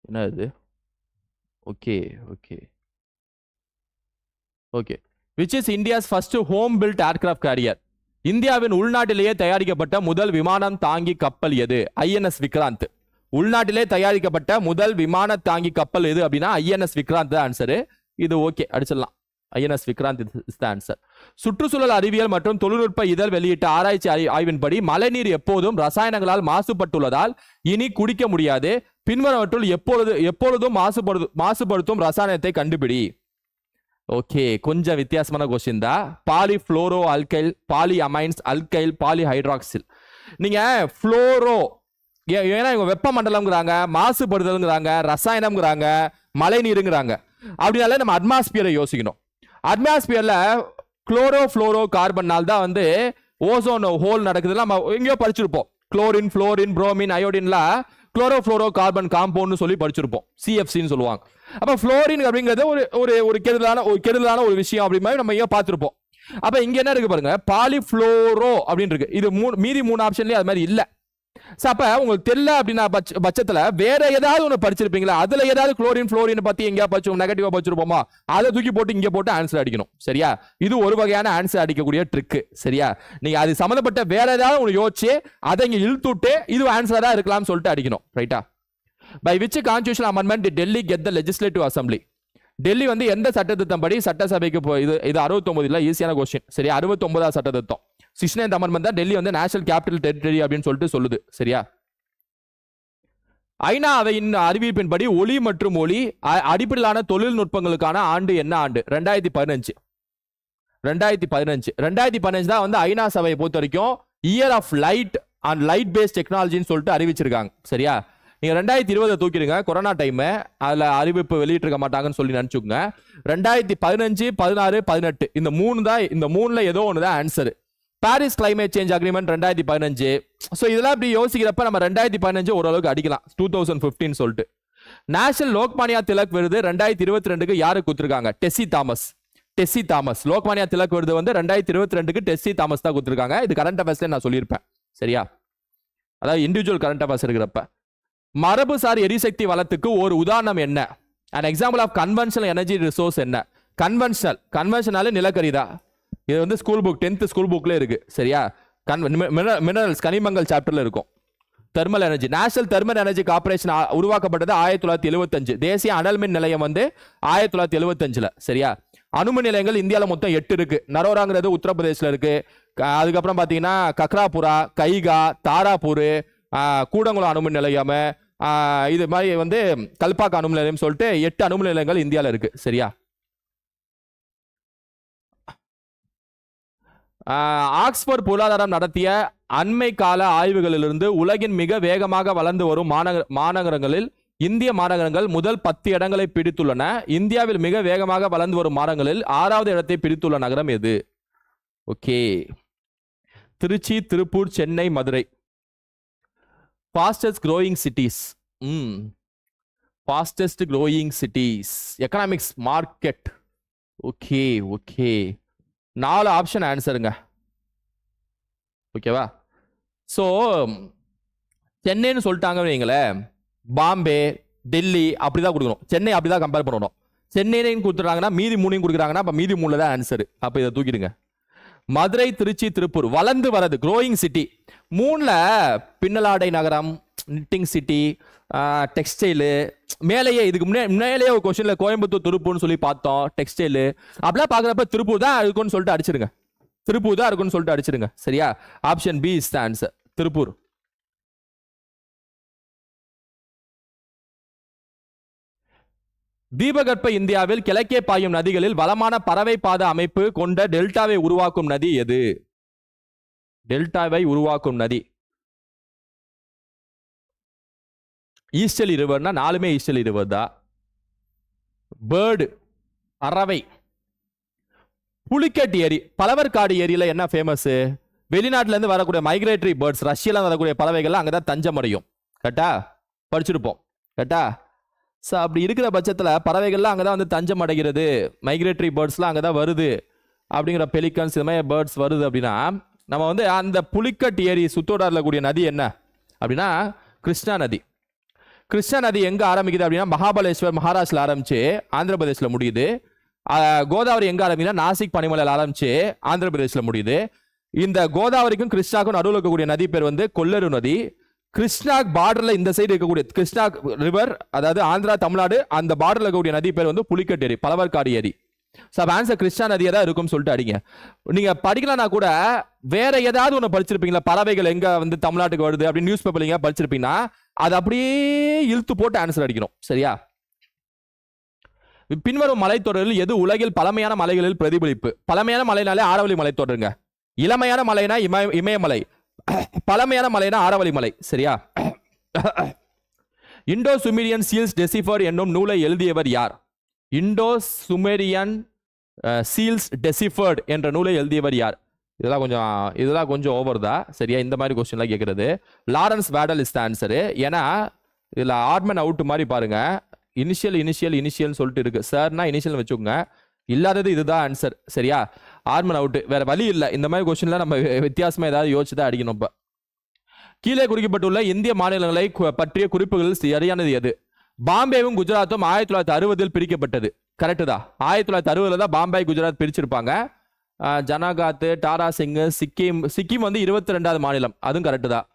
என்ன இது? Okay. Which is India's first home built aircraft carrier? இந்தியாவின் உள்நாட்டிலேயே தயாரிக்கப்பட்ட முதல் விமானம் தாங்கி கப்பல் எது? INS விக்ராந்த். உள்நாட்டிலே தயாரிக்கப்பட்ட முதல் விமான தாங்கி கப்பல் எது அப்படின்னா INS விக்ராந்த் தான் ஆன்சர். இது ஓகே, அடிச்சிடலாம். INS Vikrant is the answer. சுற்றுச்சூழல் அறிவியல் மற்றும் தொழில்நுட்ப இதழ் வெளியிட்ட ஆராய்ச்சி ஆய்வின்படி மழைநீர் எப்போதும் ரசாயனங்களால் மாசுபட்டுள்ளதால் இனி குடிக்க முடியாது. பின்வருவற்றுள் எப்பொழுதும் மாசுபடுத்தும் ரசாயனத்தை கண்டுபிடி. ஓகே, கொஞ்சம் வித்தியாசமான கொஸ்டின் தான். Poly fluoro alkyl, poly amines, alkyl, poly hydroxyl. நீங்க ஃப்ளோரோ ஏன்னா இவங்க வெப்பமண்டலம்ங்கிறாங்க, மாசுபடுதல்ங்கிறாங்க, ரசாயனம்ங்கிறாங்க, மழை நீருங்கிறாங்க. அப்படினால நம்ம அட்மாஸ்பியரை யோசிக்கணும். அட்மாஸ்பியர்ல குளோரோ ஃப்ளோரோ கார்பனால் தான் வந்து ஓசோன் ஹோல் நடக்குதுல, நம்ம எங்கேயோ படிச்சிருப்போம். குளோரின், ஃப்ளோரின், புரோமின், அயோடின்லாம் குளோரோ ஃப்ளோரோ கார்பன் காம்பவுண்ட்னு சொல்லி படிச்சிருப்போம். சிஎஃப்சின்னு சொல்லுவாங்க. அப்ப ஃப்ளோரின் அப்படிங்கிறது ஒரு கெடுதலான ஒரு விஷயம் அப்படி மாதிரி நம்ம எங்கேயோ பார்த்துருப்போம். அப்ப இங்க என்ன இருக்கு பாருங்க, பாலிஃப்ளோரோ அப்படின்னு இருக்கு. இது மீதி 3 ஆப்ஷன்லயே அது மாதிரி இல்ல. அப்ப உங்களுக்கு தெரியல அப்படின்னா பட்சத்துல வேற ஏதாவது ஒண்ணு படிச்சிருப்பீங்களா? அதுல ஏதாவது குளோரின் ஃப்ளோரின் பத்தி எங்கேயா படிச்சோம், நெகட்டிவா படிச்சிருப்போமா? அதை தூக்கி போட்டு இங்க போட்டு ஆன்சர் அடிக்கணும். சரியா? இது ஒரு வகையான ஆன்சர் அடிக்கக்கூடிய ட்ரிக். சரியா? நீங்க அது சம்பந்தப்பட்ட வேற ஏதாவது ஒன்று யோசிச்சு அதை இங்க இழுத்துட்டு இது ஆன்சரா இருக்கலாம்னு சொல்லிட்டு அடிக்கணும். ரைட்டா? By which constitutional amendment Delhi get the legislative assembly? Delhi வந்து எந்த சட்டத்திட்டம் படி சட்டசபைக்கு இது 69 இல்ல, ஈஸியான கொஸ்டின். சரியா? 69ஆவது சட்டத்திட்டம் 69th அமெண்ட்மெண்ட் தான் டெல்லி வந்து நேஷனல் கேபிட்டல் டெரிட்டரி அப்படின்னு சொல்லிட்டு சொல்லுது. சரியா? ஐநா அவையின் அறிவிப்பின்படி ஒளி மற்றும் ஒளி அடிப்படையிலான தொழில்நுட்பங்களுக்கான ஆண்டு என்ன ஆண்டு? 2015. 2015 தான் வந்து ஐநா சபையை பொறுத்த வரைக்கும் year of light and light based டெக்னாலஜின்னு சொல்லிட்டு அறிவிச்சிருக்காங்க. சரியா? நீங்க 2020 தூக்கிடுங்க, கொரோனா டைம், அதுல அறிவிப்பு வெளியிட்டிருக்க மாட்டாங்கன்னு சொல்லி நினைச்சுக்கோங்க. 2015, 16, 18 இந்த 3 தான். இந்த 3ல ஏதோ ஒன்று தான் answer. Paris climate change agreement 2015. So இதெல்லாம் இப்படி யோசிக்கிறப்ப நம்ம 2015 ஓரளவுக்கு அடிக்கலாம். 2015 சொல்லிட்டு. நேஷனல் லோக்மானியா திலக் விருது 2022க்கு யாருக்கு கொடுத்துருக்காங்க? டெஸ்ஸி தாமஸ். லோக்மானியா திலக் விருது வந்து 2022க்கு டெஸ்ஸி தாமஸ் தான் கொடுத்துருக்காங்க. இது கரண்ட் அஃபேர்ஸ்ல நான் சொல்லியிருப்பேன். சரியா? அதாவது இண்டிவிஜுவல் கரண்ட் அஃபேர்ஸ் இருக்கிறப்ப. மரபுசார் எரிசக்தி வளத்துக்கு ஒரு உதாரணம் என்ன? an example of conventional energy resource என்ன? கன்வென்ஷனல் நிலக்கரிதா. இது வந்து ஸ்கூல் புக் 10th ஸ்கூல் புக்ல இருக்கு. சரியா? மினரல்ஸ் கனிமங்கள் சாப்டர்ல இருக்கும். Thermal energy, national thermal energy corporation உருவாக்கப்பட்டது 1975. தேசிய அனல் மின் நிலையம் வந்து 1975ல. சரியா? அணுமின் நிலையங்கள் இந்தியாவில் மொத்தம் 8 இருக்கு. நரோராங்கிறது உத்தரப்பிரதேசில் இருக்கு. அதுக்கப்புறம் பார்த்தீங்கன்னா கக்ராபுரா, கைகா, தாராபூர், கூடங்குளம் அணுமின் நிலையம், இது மாதிரி வந்து கல்பாக் அணுமின் நிலையம் சொல்லிட்டு 8 அணுமின் நிலையங்கள் இந்தியாவில் இருக்கு. சரியா? ஆக்ஸ்போர்ட் பொருளாதாரம் நடத்திய அண்மை கால ஆய்வுகளிலிருந்து உலகின் மிக வேகமாக வளர்ந்து வரும் மாநகரங்களில் இந்திய மாநகரங்கள் முதல் 10 இடங்களை பிடித்துள்ளன. இந்தியாவில் மிக வேகமாக வளர்ந்து வரும் மாநகரங்களில் 6வது இடத்தை பிடித்துள்ள நகரம் எது? Okay, Tiruchi, Tiruppur, Chennai, Madurai. Fastest growing cities economics market. Okay 4 option ஆன்சருங்க. ஓகேவா? ஸோ சென்னைன்னு சொல்லிட்டாங்க வைங்களேன், பாம்பே, டெல்லி அப்படிதான் கொடுக்கணும். சென்னை அப்படிதான் கம்பேர் பண்ணணும். சென்னைன்னு கொடுத்துட்டாங்கன்னா மீதி 3 கொடுக்குறாங்கன்னா அப்போ மீதி 3 தான் ஆன்சர். அப்போ இதை தூக்கிடுங்க. மதுரை, திருச்சி, திருப்பூர் வளர்ந்து வரது க்ரோயிங் சிட்டி. 3ல பின்னலாடை நகரம், நிட்டிங் சிட்டி, டெக்ஸ்டைலு. மேலேயே இதுக்கு முன்னாலேயே ஒரு கொஸ்டின்ல கோயம்புத்தூர், திருப்பூர்னு சொல்லி பார்த்தோம். டெக்ஸ்டைலு அப்படிலாம் பார்க்குறப்ப திருப்பூர் தான் இருக்குன்னு சொல்லிட்டு அடிச்சிருங்க. சரியா? Option B is the answer, Tiruppur. தீபகற்ப இந்தியாவில் கிழக்கே பாயும் நதிகளில் வளமான பறவை பாத அமைப்பு கொண்ட டெல்டாவை உருவாக்கும் நதி எது? ஈஸ்டர்லி ரிவர்னா 4மே ஈஸ்டர்லி ரிவர் தான். பேர்டு பறவை. புலிக்கட் ஏரி, பலவர்காடு ஏரியில என்ன ஃபேமஸ்? வெளிநாட்டுல இருந்து வரக்கூடிய மைக்ரேட்டரி பேர்ட்ஸ், ரஷ்யால வரக்கூடிய பறவைகள் அங்கதான் தஞ்சம் அடையும். கரெக்டா? படிச்சிருப்போம். கரெக்டா? ஸோ அப்படி இருக்கிற பட்சத்தில் பறவைகள்லாம் அங்கே தான் வந்து தஞ்சம் அடைகிறது. மைக்ரேட்டரி பேர்ட்ஸ்லாம் அங்கே தான் வருது. அப்படிங்கிற பெலிகன்ஸ் இது மாதிரி பேர்ட்ஸ் வருது அப்படின்னா நம்ம வந்து அந்த புலிக்கட் ஏரி சுத்தோடாரில் கூடிய நதி என்ன அப்படின்னா கிருஷ்ணா நதி. கிருஷ்ணா நதி எங்கே ஆரம்பிக்குது அப்படின்னா மகாபலேஸ்வர் மகாராஷ்டிரில் ஆரம்பிச்சு ஆந்திர பிரதேசில் முடியுது. கோதாவரி எங்கே ஆரம்பிக்குதுன்னா நாசிக் பனிமலையில் ஆரம்பிச்சு ஆந்திர பிரதேசில் முடியுது. இந்த கோதாவரிக்கும் கிருஷ்ணாக்கும் நடுவில் இருக்கக்கூடிய நதி பேர் வந்து கொல்லரு நதி. கிருஷ்ணா பார்டர்ல இந்த சைடு இருக்கக்கூடிய கிருஷ்ணா ரிவர், அதாவது ஆந்திரா தமிழ்நாடு அந்த பார்டர்ல இருக்கக்கூடிய நதி பேர் வந்து புலிக்கட் ஏரி, பலவர்காடு ஏரி. ஆன்சர் கிருஷ்ணா நதியா தான் இருக்கும்னு சொல்லிட்டு அடிங்க. நீங்க படிக்கலனா கூட வேற ஏதாவது ஒன்று படிச்சிருப்பீங்களா? பறவைகள் எங்க வந்து தமிழ்நாட்டுக்கு வருது அப்படின்னு நியூஸ் பேப்பர்ல எங்க படிச்சிருப்பீங்கன்னா அது அப்படியே இழுத்து போட்டு ஆன்சர் அடிக்கணும். சரியா? பின்வரும் மலைத்தொடரில் எது உலகில் பழமையான மலைகளில் பிரதிபலிப்பு? பழமையான மலைனாலே ஆரவல்லி மலைத்தொடருங்க. இளமையான மலைனா இமயமலை, பழமையான மலைனா ஆரவல்லி மலை. சரியா? இண்டோ சுமேரியன் சீல்ஸ் டெசிஃபர் என்னும் நூலை எழுதியவர் யார்? இண்டோ சுமேரியன் சீல்ஸ் டெசிஃபர்ட் என்ற நூலை எழுதியவர் யார்? இதெல்லாம் கொஞ்சம் ஓவர் தான். சரியா? இந்த மாதிரி கொஸ்டின்லாம் கேட்கறது. Lawrence Weddell is the answer. ஏன்னா இதில் ஆட்மன் அவுட் மாதிரி பாருங்க, இனிஷியல் சொல்லிட்டு இருக்கு. சார்னா இனிஷியல் வச்சுக்கோங்க, இல்லாதது இதுதான் ஆன்சர். சரியா? ஆட்மன் அவுட், வேற வழி இல்லை. இந்த மாதிரி கொஸ்டின்ல நம்ம வித்தியாசமா ஏதாவது யோசிச்சு தான் அடிக்கணும். இப்போ கீழே குறிக்கப்பட்டுள்ள இந்திய மாநிலங்களை பற்றிய குறிப்புகள் சரியானது எது? பாம்பேவும் குஜராத்தும் 1960 பிரிக்கப்பட்டது. கரெக்டு தான். 1960 தான் பாம்பே குஜராத் பிரிச்சிருப்பாங்க. ஜனகாத், டாரா சிங், சிக்கிம் வந்து 22வது மாநிலம். அதுவும் கரெக்டு தான்.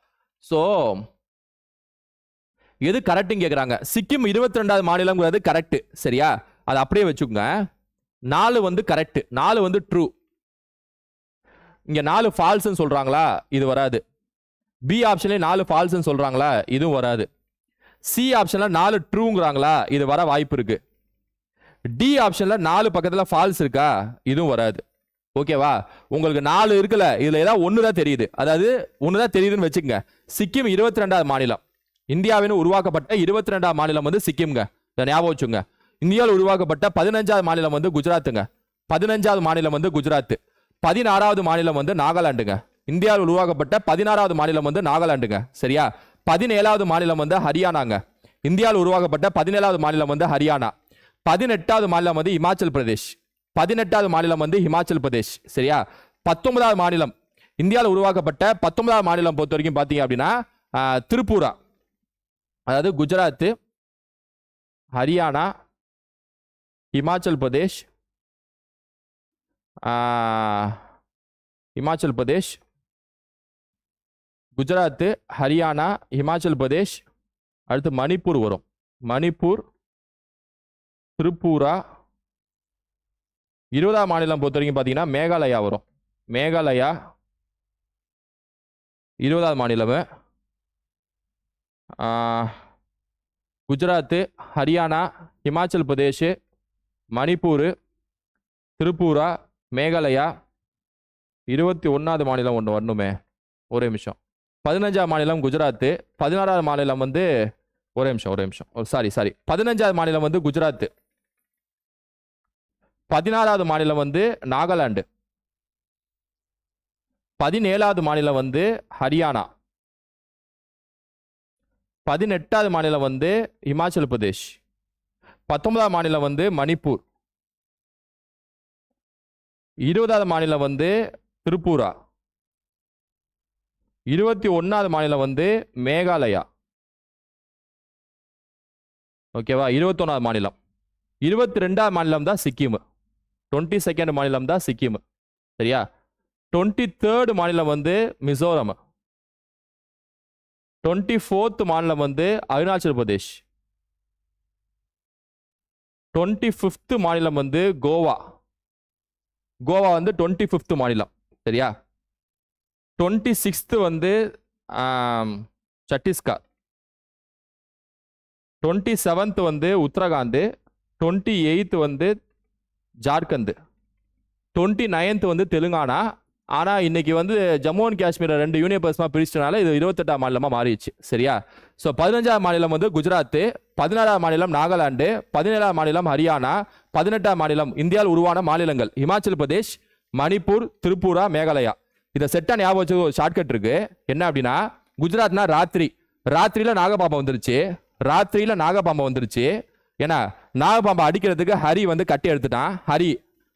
ஸோ எது கரெக்டுன்னு கேட்குறாங்க. சிக்கிம் 22வது மாநிலம்ங்கிறது கரெக்ட். சரியா? அதை அப்படியே வச்சுக்கோங்க. 4 வந்து கரெக்ட், 4 வந்து ட்ரூ. இங்க 4 ஃபால்ஸ்ன்னு சொல்றாங்களா? இது வராது. பி ஆப்ஷன்ல 4 ஃபால்ஸ்ன்னு சொல்றாங்களா? இதுவும் வராது. சி ஆப்ஷன்ல 4 ட்ரூங்கிறாங்களா? இது வர வாய்ப்பு இருக்கு. டி ஆப்ஷன்ல 4 பக்கத்துல ஃபால்ஸ் இருக்கா? இதுவும் வராது. ஓகேவா? உங்களுக்கு 4 இருக்குல்ல, இதுல ஏதாவது ஒன்று தான் தெரியுது. அதாவது ஒன்று தான் தெரியுதுன்னு வச்சுக்கோங்க. சிக்கிம் 22வது மாநிலம். இந்தியாவின் உருவாக்கப்பட்ட 22வது மாநிலம் வந்து சிக்கிம்ங்க. இதை ஞாபகம் வச்சுங்க. இந்தியாவில் உருவாக்கப்பட்ட 15வது மாநிலம் வந்து குஜராத்துங்க. 15வது மாநிலம் வந்து குஜராத். 16வது மாநிலம் வந்து நாகாலாண்டுங்க. இந்தியாவில் உருவாக்கப்பட்ட 16வது மாநிலம் வந்து நாகாலாண்டுங்க. சரியா? 17வது மாநிலம் வந்து ஹரியானாங்க. இந்தியாவில் உருவாக்கப்பட்ட 17வது மாநிலம் வந்து ஹரியானா. 18வது மாநிலம் வந்து இமாச்சல் பிரதேஷ். 18வது மாநிலம் வந்து ஹிமாச்சல் பிரதேஷ். சரியா? 19வது மாநிலம், இந்தியாவில் உருவாக்கப்பட்ட 19வது மாநிலம் பொறுத்த வரைக்கும் பார்த்தீங்க அப்படின்னா திரிபுரா. அதாவது குஜராத், ஹரியானா, இமாச்சல் பிரதேஷ், குஜராத், ஹரியானா, இமாச்சல் பிரதேஷ், அடுத்து மணிப்பூர் வரும். மணிப்பூர், திரிபுரா. 20வது மாநிலம் பொறுத்த வரைக்கும் பார்த்தீங்கன்னா மேகாலயா வரும். மேகாலயா 20வது மாநிலம். குஜராத், ஹரியானா, இமாச்சல் பிரதேஷ், மணிப்பூர், திரிபுரா, மேகாலயா. 21வது மாநிலம் ஒன்று வரணுமே, ஒரே நிமிஷம். 15வது மாநிலம் குஜராத். 16வது மாநிலம் வந்து ஒரே நிமிஷம். சாரி 15வது மாநிலம் வந்து குஜராத். 16வது மாநிலம் வந்து நாகாலாந்து. 17வது மாநிலம் வந்து ஹரியானா. 18வது மாநிலம் வந்து இமாச்சல் பிரதேஷ். 19வது மாநிலம் வந்து மணிப்பூர். 20வது மாநிலம் வந்து திரிபுரா. 21வது மாநிலம் வந்து மேகாலயா. ஓகேவா? 21வது மாநிலம். 22வது மாநிலம் தான் சிக்கிம். 22nd மாநிலம் தான் சிக்கிம். சரியா? 23rd மாநிலம் வந்து மிசோரம். 24th மாநிலம் வந்து அருணாச்சல் பிரதேஷ். 25th மாநிலம் வந்து கோவா. கோவா வந்து 25th மாநிலம். சரியா? 26th வந்து சத்தீஸ்கர். 27th வந்து உத்தரகாண்ட். 28th வந்து ஜார்க்கண்ட். 29th வந்து தெலுங்கானா. ஆனால் இன்னைக்கு வந்து ஜம்மு அண்ட் காஷ்மீர் 2 யூனியன் பிரதேசமாக பிரிச்சனால இது 28வது மாநிலமாக மாறிடுச்சு. சரியா? ஸோ 15வது மாநிலம் வந்து குஜராத், 16வது மாநிலம் நாகாலாந்து, 17வது மாநிலம் ஹரியானா, 18வது மாநிலம் இந்தியாவில் உருவான மாநிலங்கள் இமாச்சல் பிரதேஷ், மணிப்பூர், திரிபுரா, மேகாலயா. இதை செட்டா ஞாபகம் வச்சு ஒரு ஷார்ட்கட் இருக்கு. என்ன அப்படின்னா, குஜராத்னா ராத்திரியில நாகபாம்பை வந்துருச்சு. ஏன்னா நாகபாம்பை அடிக்கிறதுக்கு ஹரி வந்து கட்டி எடுத்துட்டான்.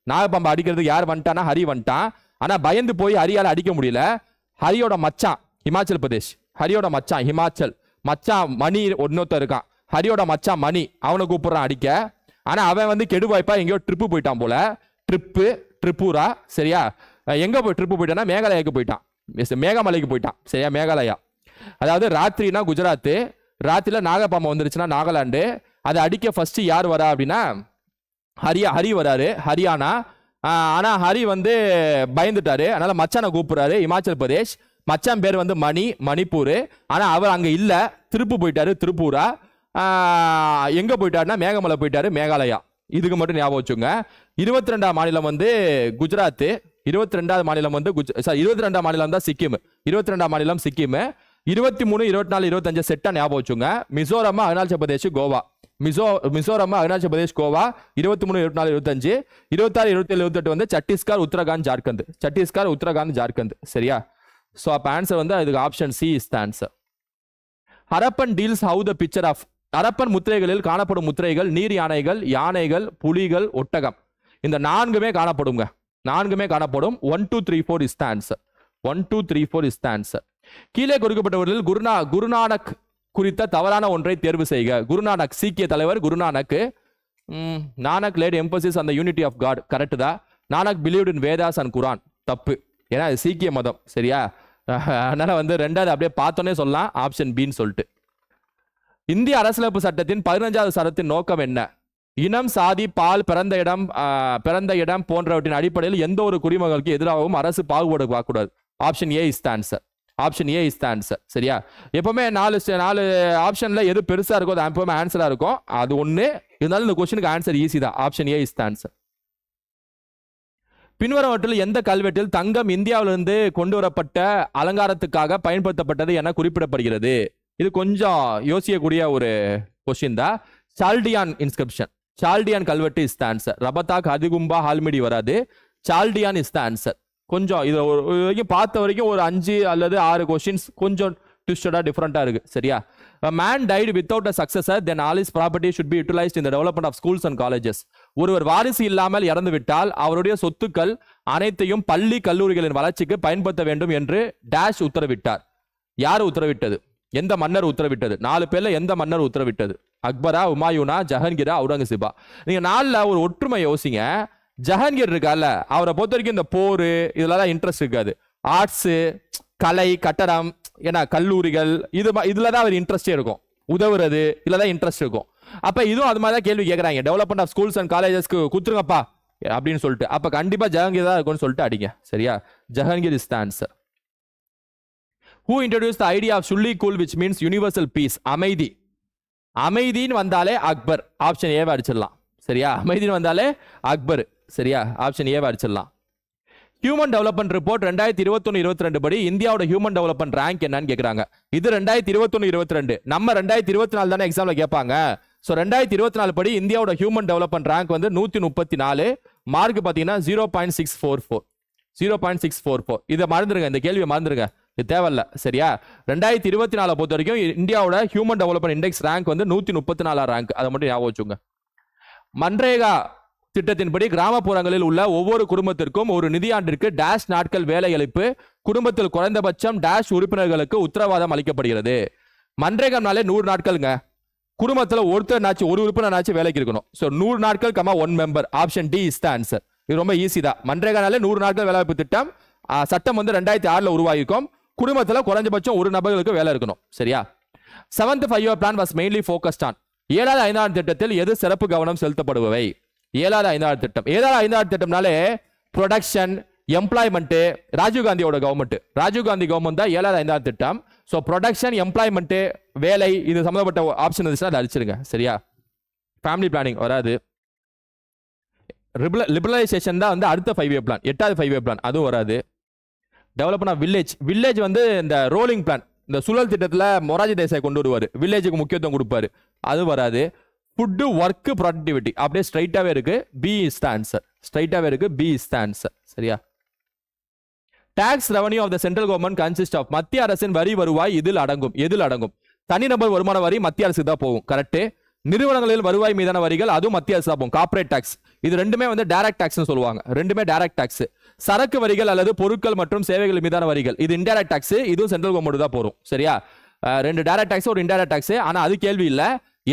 நாகபாம்பை அடிக்கிறதுக்கு யார் வந்துட்டானா? ஹரி வந்துட்டான். ஆனா பயந்து போய் ஹரியால அடிக்க முடியல. ஹரியோட மச்சான் இமாச்சல் பிரதேஷ், ஹரியோட மச்சான் ஹிமாச்சல், மச்சான் மணி ஒன்னொருத்தர் இருக்கான். ஹரியோட மச்சான் மணி, அவனை கூப்பிடுறான் அடிக்க. ஆனா அவன் வந்து கெடுவாய்ப்பா எங்கேயோ ட்ரிப்பு போயிட்டான் போல. திரிபுரா. சரியா? எங்க போய் ட்ரிப்பு போயிட்டான்னா மேகாலயாவுக்கு போயிட்டான். மேகமலைக்கு போயிட்டான். சரியா? மேகாலயா. அதாவது ராத்திரினா குஜராத், ராத்திரில நாகபாம்பை வந்துருச்சுன்னா நாகாலாந்து. அதை அடிக்க ஃபர்ஸ்ட் யார் வரா அப்படின்னா ஹரி வராரு, ஹரியானா. ஆனா ஹரி வந்து பயந்துட்டாரு. அதனால மச்சானை கூப்பிடுறாரு இமாச்சல் பிரதேஷ். மச்சான் பேர் வந்து மணிப்பூர். ஆனா அவர் அங்க இல்ல, திரிபுரா. எங்க போயிட்டாருன்னா மேகமலை போயிட்டாரு, மேகாலயா. இதுக்கு மட்டும் ஞாபகம் வச்சுங்க. 22ஆம் மாநிலம் வந்து குஜராத், 22வது மாநிலம் வந்து 22ஆம் மாநிலம் தான் சிக்கிம், 22ஆம் மாநிலம் சிக்கிம். 23, 24, 25 செட்டா ஞாபகம் வச்சுங்க. மிசோரம், அருணாச்சல பிரதேஷ், கோவா. மிசோரம், அருணாச்சல பிரதேஷ், கோவா. 23, 24, 25, 26, 27, 28 வந்து சத்தீஸ்கர், உத்தரகாண்ட், ஜார்க்கண்ட். சத்தீஸ்கர், உத்தரகாண்ட், ஜார்க்கண்ட். சரியா? சோ அப்ப ஆன்சர் வந்து அதுக்கு option C is the answer. Harappan seals have the picture of. Harappan முத்திரைகளில் காணப்படும் முத்திரைகள் நீர் யானைகள், யானைகள், புலிகள், ஒட்டகம். இந்த நான்குமே காணப்படுங்க. நான்குமே காணப்படும். 1, 2, 3, 4 is the answer. 1, 2, 3, 4 is the answer. கீழே கொடுக்கப்பட்டவர்களில் குருநானக் குறித்த தவறான ஒன்றை தேர்வு செய்க. குருநானக் சீக்கிய தலைவர் Gurunanak. Nanak laid emphasis on the unity of God. Correct தான். Nanak believed in Vedas and Quran. தப்பு. ஏன்னா அது சீக்கிய மதம். சரியா? அதனால வந்து ரெண்டாவது அப்படியே பார்த்தோன்னே சொல்லலாம் ஆப்ஷன் பின்னு சொல்லிட்டு. இந்திய அரசியலமைப்பு சட்டத்தின் 15வது சட்டத்தின் நோக்கம் என்ன? இனம், சாதி, பால், பிறந்த இடம் போன்றவற்றின் அடிப்படையில் எந்த ஒரு குடிமகனுக்கு எதிராகவும் அரசு பாகுபாடு பார்க்கக்கூடாது. Option A is the answer. Option A is the answer. சரியா? எப்பவுமே 4 ஆப்ஷன்ல எது பெருசா இருக்கோ அது எப்பவுமே ஆன்சரா இருக்கும். அது ஒண்ணு இருந்தாலும் இந்த கொஸ்டினுக்கு ஆன்சர் ஈஸி தான். Option A is the answer. பின்வரவற்றில் எந்த கல்வெட்டில் தங்கம் இந்தியாவிலிருந்து கொண்டு வரப்பட்ட அலங்காரத்துக்காக பயன்படுத்தப்பட்டது என குறிப்பிடப்படுகிறது? இது கொஞ்சம் யோசிக்கக்கூடிய ஒரு கொஸ்டின் தான். சால்டியான் இன்ஸ்கிரிப்ஷன். சால்டியான் கல்வெட்டு இஸ் தி ஆன்சர். ரபத்தாக், அதிகும்பா, ஹால்மிடி வராது. சால்டியான் இஸ் தி ஆன்சர். கொஞ்சம் இது வரைக்கும் பார்த்த வரைக்கும் ஒரு 5 அல்லது 6 கொஸ்டின்ஸ் கொஞ்சம் ட்விஸ்டடா டிஃபரெண்டா இருக்கு. சரியா? A man died without a successor, then all his property should be utilized in the development of schools and colleges. ஒருவர் வாரிசு இல்லாமல் இறந்து விட்டால் அவருடைய சொத்துக்கள் அனைத்தையும் பள்ளி கல்லூரிகளின் வளர்ச்சிக்கு பயன்படுத்த வேண்டும் என்று டேஷ் உத்தரவிட்டார். யார் உத்தரவிட்டது? எந்த மன்னர் உத்தரவிட்டது? 4 பேர்ல எந்த மன்னர் உத்தரவிட்டது? அக்பரா, உமாயூனா, ஜஹாங்கீரா, அவுரங்கசீபா? நீங்க 4ல ஒரு ஒற்றுமை யோசிங்க. ஜஹாங்கீர் இருக்கால, அவரை பொறுத்த வரைக்கும் இந்த போர் இதுலதான் இன்ட்ரெஸ்ட் இருக்காது. ஆர்ட்ஸ், கலை, கட்டடம், ஏன்னா கல்லூரிகள் இதுலதான் அவர் இன்ட்ரெஸ்டே இருக்கும். உதவுறது இதுலதான் இன்ட்ரெஸ்ட் இருக்கும். அப்ப இதுவும் அது மாதிரி தான் கேள்வி கேட்கறாங்க. டெவலப்மெண்ட் ஆஃப் ஸ்கூல்ஸ் அண்ட் காலேஜஸ்க்கு குத்துருங்கப்பா அப்படின்னு சொல்லிட்டு. அப்ப கண்டிப்பா ஜஹாங்கீர் தான் இருக்கும்னு சொல்லிட்டு அடிங்க. சரியா? Jahangir is the answer. Who introduced the idea of Shulli Kul, which means universal peace? அமைதி. அமைதின்னு வந்தாலே அக்பர். ஆப்ஷன் ஏவா அடிச்சிடலாம். சரியா? அமைதின்னு வந்தாலே அக்பர். சரியா? ஆப்ஷன் ஏவா அடிச்சிடலாம். ஹியூமன் டெவலப்மெண்ட் ரிப்போர்ட் 2021-22 படி இந்தியாவோட ஹியூமன் டெவலப்மெண்ட் ரேங்க் என்னன்னு கேக்குறாங்க. இது 2021-22. நம்ம 2024 தானே எக்ஸாம்ல கேட்பாங்க. சோ 2024 படி இந்தியாவோட ஹியூமன் டெவலப்மெண்ட் ரேங்க் வந்து 134. மார்க் பாத்தீங்கன்னா 0.644. 0.644. இதை மறந்துருங்க. இந்த கேள்வியை மறந்துருங்க. இது தேவையில்ல. சரியா? 2024 பொறுத்த வரைக்கும் இந்தியாவோட ஹியூமன் டெவலப்மெண்ட் இண்டெக்ஸ் ரேங்க் வந்து 134 ரேங்க். அதை மட்டும் ஞாபகம் வச்சுங்க. மன்ரேகா திட்டத்தின்படி கிராமப்புறங்களில் உள்ள ஒவ்வொரு குடும்பத்திற்கும் ஒரு நிதியாண்டிற்கு டேஷ் நாட்கள் வேலை அளிப்பு, குடும்பத்தில் குறைந்தபட்சம் டேஷ் உறுப்பினர்களுக்கு உத்தரவாதம் அளிக்கப்படுகிறது. மன்ரேகானாலே 100 நாட்கள்ங்க. குடும்பத்தில் ஒருத்தர் ஒரு உறுப்பினர் வேலைக்கு இருக்கணும். ஸோ 100 நாட்கள், 1 member. Option D is the answer. இது ரொம்ப ஈஸி தான். மன்ரேகானாலே 100 நாட்கள் வேலைவாய்ப்பு திட்டம். சட்டம் வந்து 2006 உருவாகிருக்கும். குடும்பத்தில் குறைஞ்சபட்சம் ஒரு நபர்களுக்கு வேலை இருக்கணும். சரியா? 7th 5-year plan was mainly focused on. 7வது 5ஆண்டு திட்டத்தில் எது சிறப்பு கவனம் செலுத்தப்படுபவை? 7வது 5ஆண்டு திட்டம். 7வது 5ஆண்டு திட்டம்னாலே ப்ரொடக்ஷன், எம்ப்ளாய்மெண்ட். ராஜீவ்காந்தியோட கவர்மெண்ட், ராஜீவ்காந்தி கவர்மெண்ட் தான் 7வது 5ஆண்டு திட்டம். ஸோ ப்ரொடக்ஷன், எம்ப்ளாய்மெண்ட், வேலை இது சம்பந்தப்பட்ட ஆப்ஷன் இருந்துச்சுன்னா அதை அடிச்சிருங்க. சரியா? ஃபேமிலி பிளானிங் வராது. லிபரலைசேஷன் தான் வந்து அடுத்த 5-year பிளான். 8வது 5-year பிளான் அதுவும் வராது. டெவலப்மெண்ட் ஆஃப் வில்லேஜ் வந்து இந்த ரோலிங் பிளான், இந்த சுழல் திட்டத்தில் மொராஜி தேசாய் கொண்டு வருவார். வில்லேஜுக்கு முக்கியத்துவம் கொடுப்பாரு. அது வராது. ஃபுட்டு, ஒர்க், ப்ரொடக்டிவிட்டி அப்படியே ஸ்ட்ரைட்டாவே இருக்கு. B is the answer. ஸ்ட்ரைட்டாவே இருக்கு. B is the answer. சரியா? Tax revenue of the central government consist of. மத்திய அரசின் வரி வருவாய் இதில் அடங்கும். எதில் அடங்கும்? தனிநபர் வருமான வரி மத்திய அரசுக்கு தான் போகும். கரெக்ட். நிறுவனங்களில் வருவாய் மீதான வரிகள் அதுவும் மத்திய அரசு தான் போகும். கார்ப்பரேட் டாக்ஸ் இது ரெண்டுமே வந்து டைரக்ட் டாக்ஸ்னு சொல்லுவாங்க. ரெண்டுமே டைரக்ட் டாக்ஸ். சரக்கு வரிகள் அல்லது பொருட்கள் மற்றும் சேவைகள் மீதான வரிகள் இது இன்டைரக்ட் டாக்ஸ். இதுவும் சென்ட்ரல் கவர்மெண்ட் தான் போறோம். சரியா? 2 டைரக்ட் டாக்ஸ், ஒரு இன்டைரக்ட் டாக்ஸ். ஆனா அது கேள்வி இல்ல.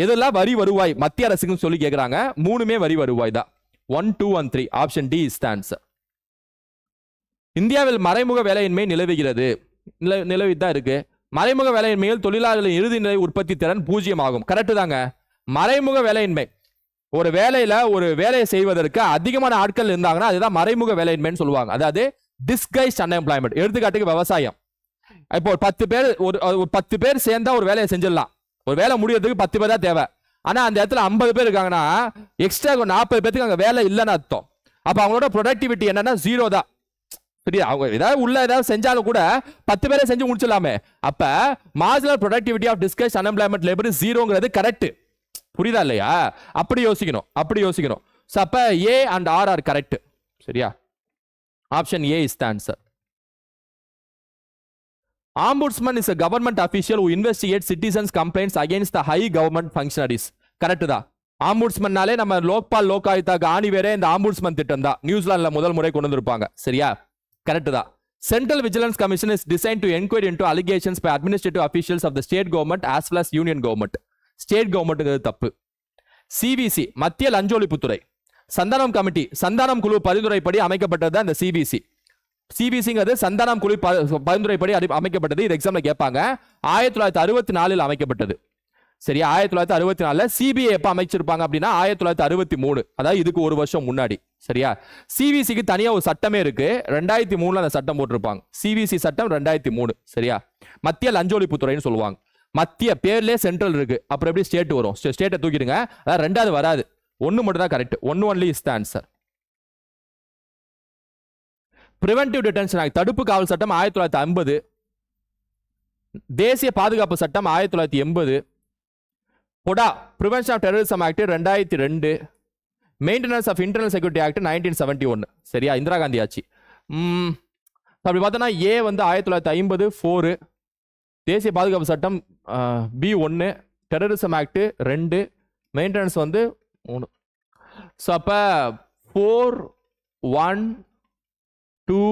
எதெல்லாம் வரி வருவாய் மத்திய அரசுக்குன்னு சொல்லி கேக்குறாங்க. 3மே வரி வருவாய் தான். 1, 2 and 3. Option D is the answer. இந்தியாவில் மறைமுக வேலையின்மை நிலவுகிறது. நிலவிதான் இருக்கு. மறைமுக வேலையின்மையில் தொழிலாளர்களின் இறுதி நிலை உற்பத்தி திறன் 0 ஆகும். கரெக்ட் தாங்க. மறைமுக வேலையின்மை, ஒரு வேலையில ஒரு வேலையை செய்வதற்கு அதிகமான ஆட்கள் இருந்தாங்கன்னா அதுதான் மறைமுக வேலையின்மைன்னு சொல்லுவாங்க. அதாவது டிஸ்கைஸ்ட் அன்எம்ப்ளாய்மெண்ட். எடுத்துக்காட்டுக்கு விவசாயம். இப்போ ஒரு 10 பேர் சேர்ந்தா ஒரு வேலையை செஞ்சிடலாம். ஒரு வேலை முடியறதுக்கு 10 பேர் தான் தேவை. ஆனா அந்த இடத்துல 50 பேர் இருக்காங்கன்னா எக்ஸ்ட்ரா 40 பேருக்கு அங்க வேலை இல்லைன்னு அர்த்தம். அப்ப அவங்களோட ப்ரொடக்டிவிட்டி என்னன்னா 0 தான். சரியா? அவங்க ஏதாவது உள்ள ஏதாவது செஞ்சாலும் கூட 10 பேரை செஞ்சு முடிச்சிடலாமே. அப்ப marginal productivity of disguised unemployment labour 0ங்கிறது கரெக்ட். புரியுதா இல்லையா? அப்படி யோசிக்கணும், அப்படி யோசிக்கணும். அப்ப A and R are correct. சரியா? Option A is the answer. Ombudsman is a government official who investigates citizens' complaints against the high government functionaries. Correct தான். ஆம்புட்ஸ்மன்னாலே நம்ம லோக்பால் லோகாயுக்தாக்கு ஆணி வேற இந்த ஆம்புட்ஸ்மன் திட்டம் தான். நியூசிலாந்துல முதல் முறை கொண்டு வந்திருப்பாங்க. சரியா? கரெக்ட் தான். Central Vigilance Commission is designed to inquire into allegations by administrative officials of the state government as well as union government. State கவர்மெண்ட்ங்கிறது தப்பு. சிவிசி மத்திய லஞ்ச ஒழிப்புத்துறை. சந்தானம் கமிட்டி சந்தானம் குழு பரிந்துரைப்படி அமைக்கப்பட்டது அந்த சிவிசி. சிபிசிங்கிறது சந்தானம் குழு பரிந்துரைப்படி அமைக்கப்பட்டது. இது எக்ஸாம்ல கேட்பாங்க. 1964 அமைக்கப்பட்டது. சரியா? 1964 சிபிஐ எப்ப அமைச்சிருப்பாங்க அப்படின்னா 1963, அதாவது இதுக்கு ஒரு வருஷம் முன்னாடி. சரியா? சிவிசிக்கு தனியா ஒரு சட்டமே இருக்கு. 2003 அந்த சட்டம் போட்டிருப்பாங்க. சிவிசி சட்டம் 2003. சரியா? மத்திய லஞ்ச ஒழிப்புத்துறைன்னு சொல்லுவாங்க. மத்திய பேர்லயே சென்ட்ரல் இருக்கு. அப்புறம் எப்படி ஸ்டேட் வரும்? ஸ்டேட்டை தூக்கிடுங்க. அதாவது ரெண்டாவது வராது. ஒன்னு மட்டும் தான் கரெக்ட். ஒன்னு only is the answer. Preventive detention act தடுப்பு காவல் சட்டம் 1950. தேசிய பாதுகாப்பு சட்டம் 1980. POTA prevention of terrorism act 2002. Maintenance of internal security act 1971. சரியா? இந்திரா காந்தி ஆட்சி. அப்படி பார்த்தோன்னா ஏ வந்து 1950 4, தேசிய பாதுகாப்பு சட்டம் பி 1, டெரரிசம் ஆக்ட் 2, மெயின்டெனன்ஸ் வந்து 3. ஸோ அப்போ 4 1 2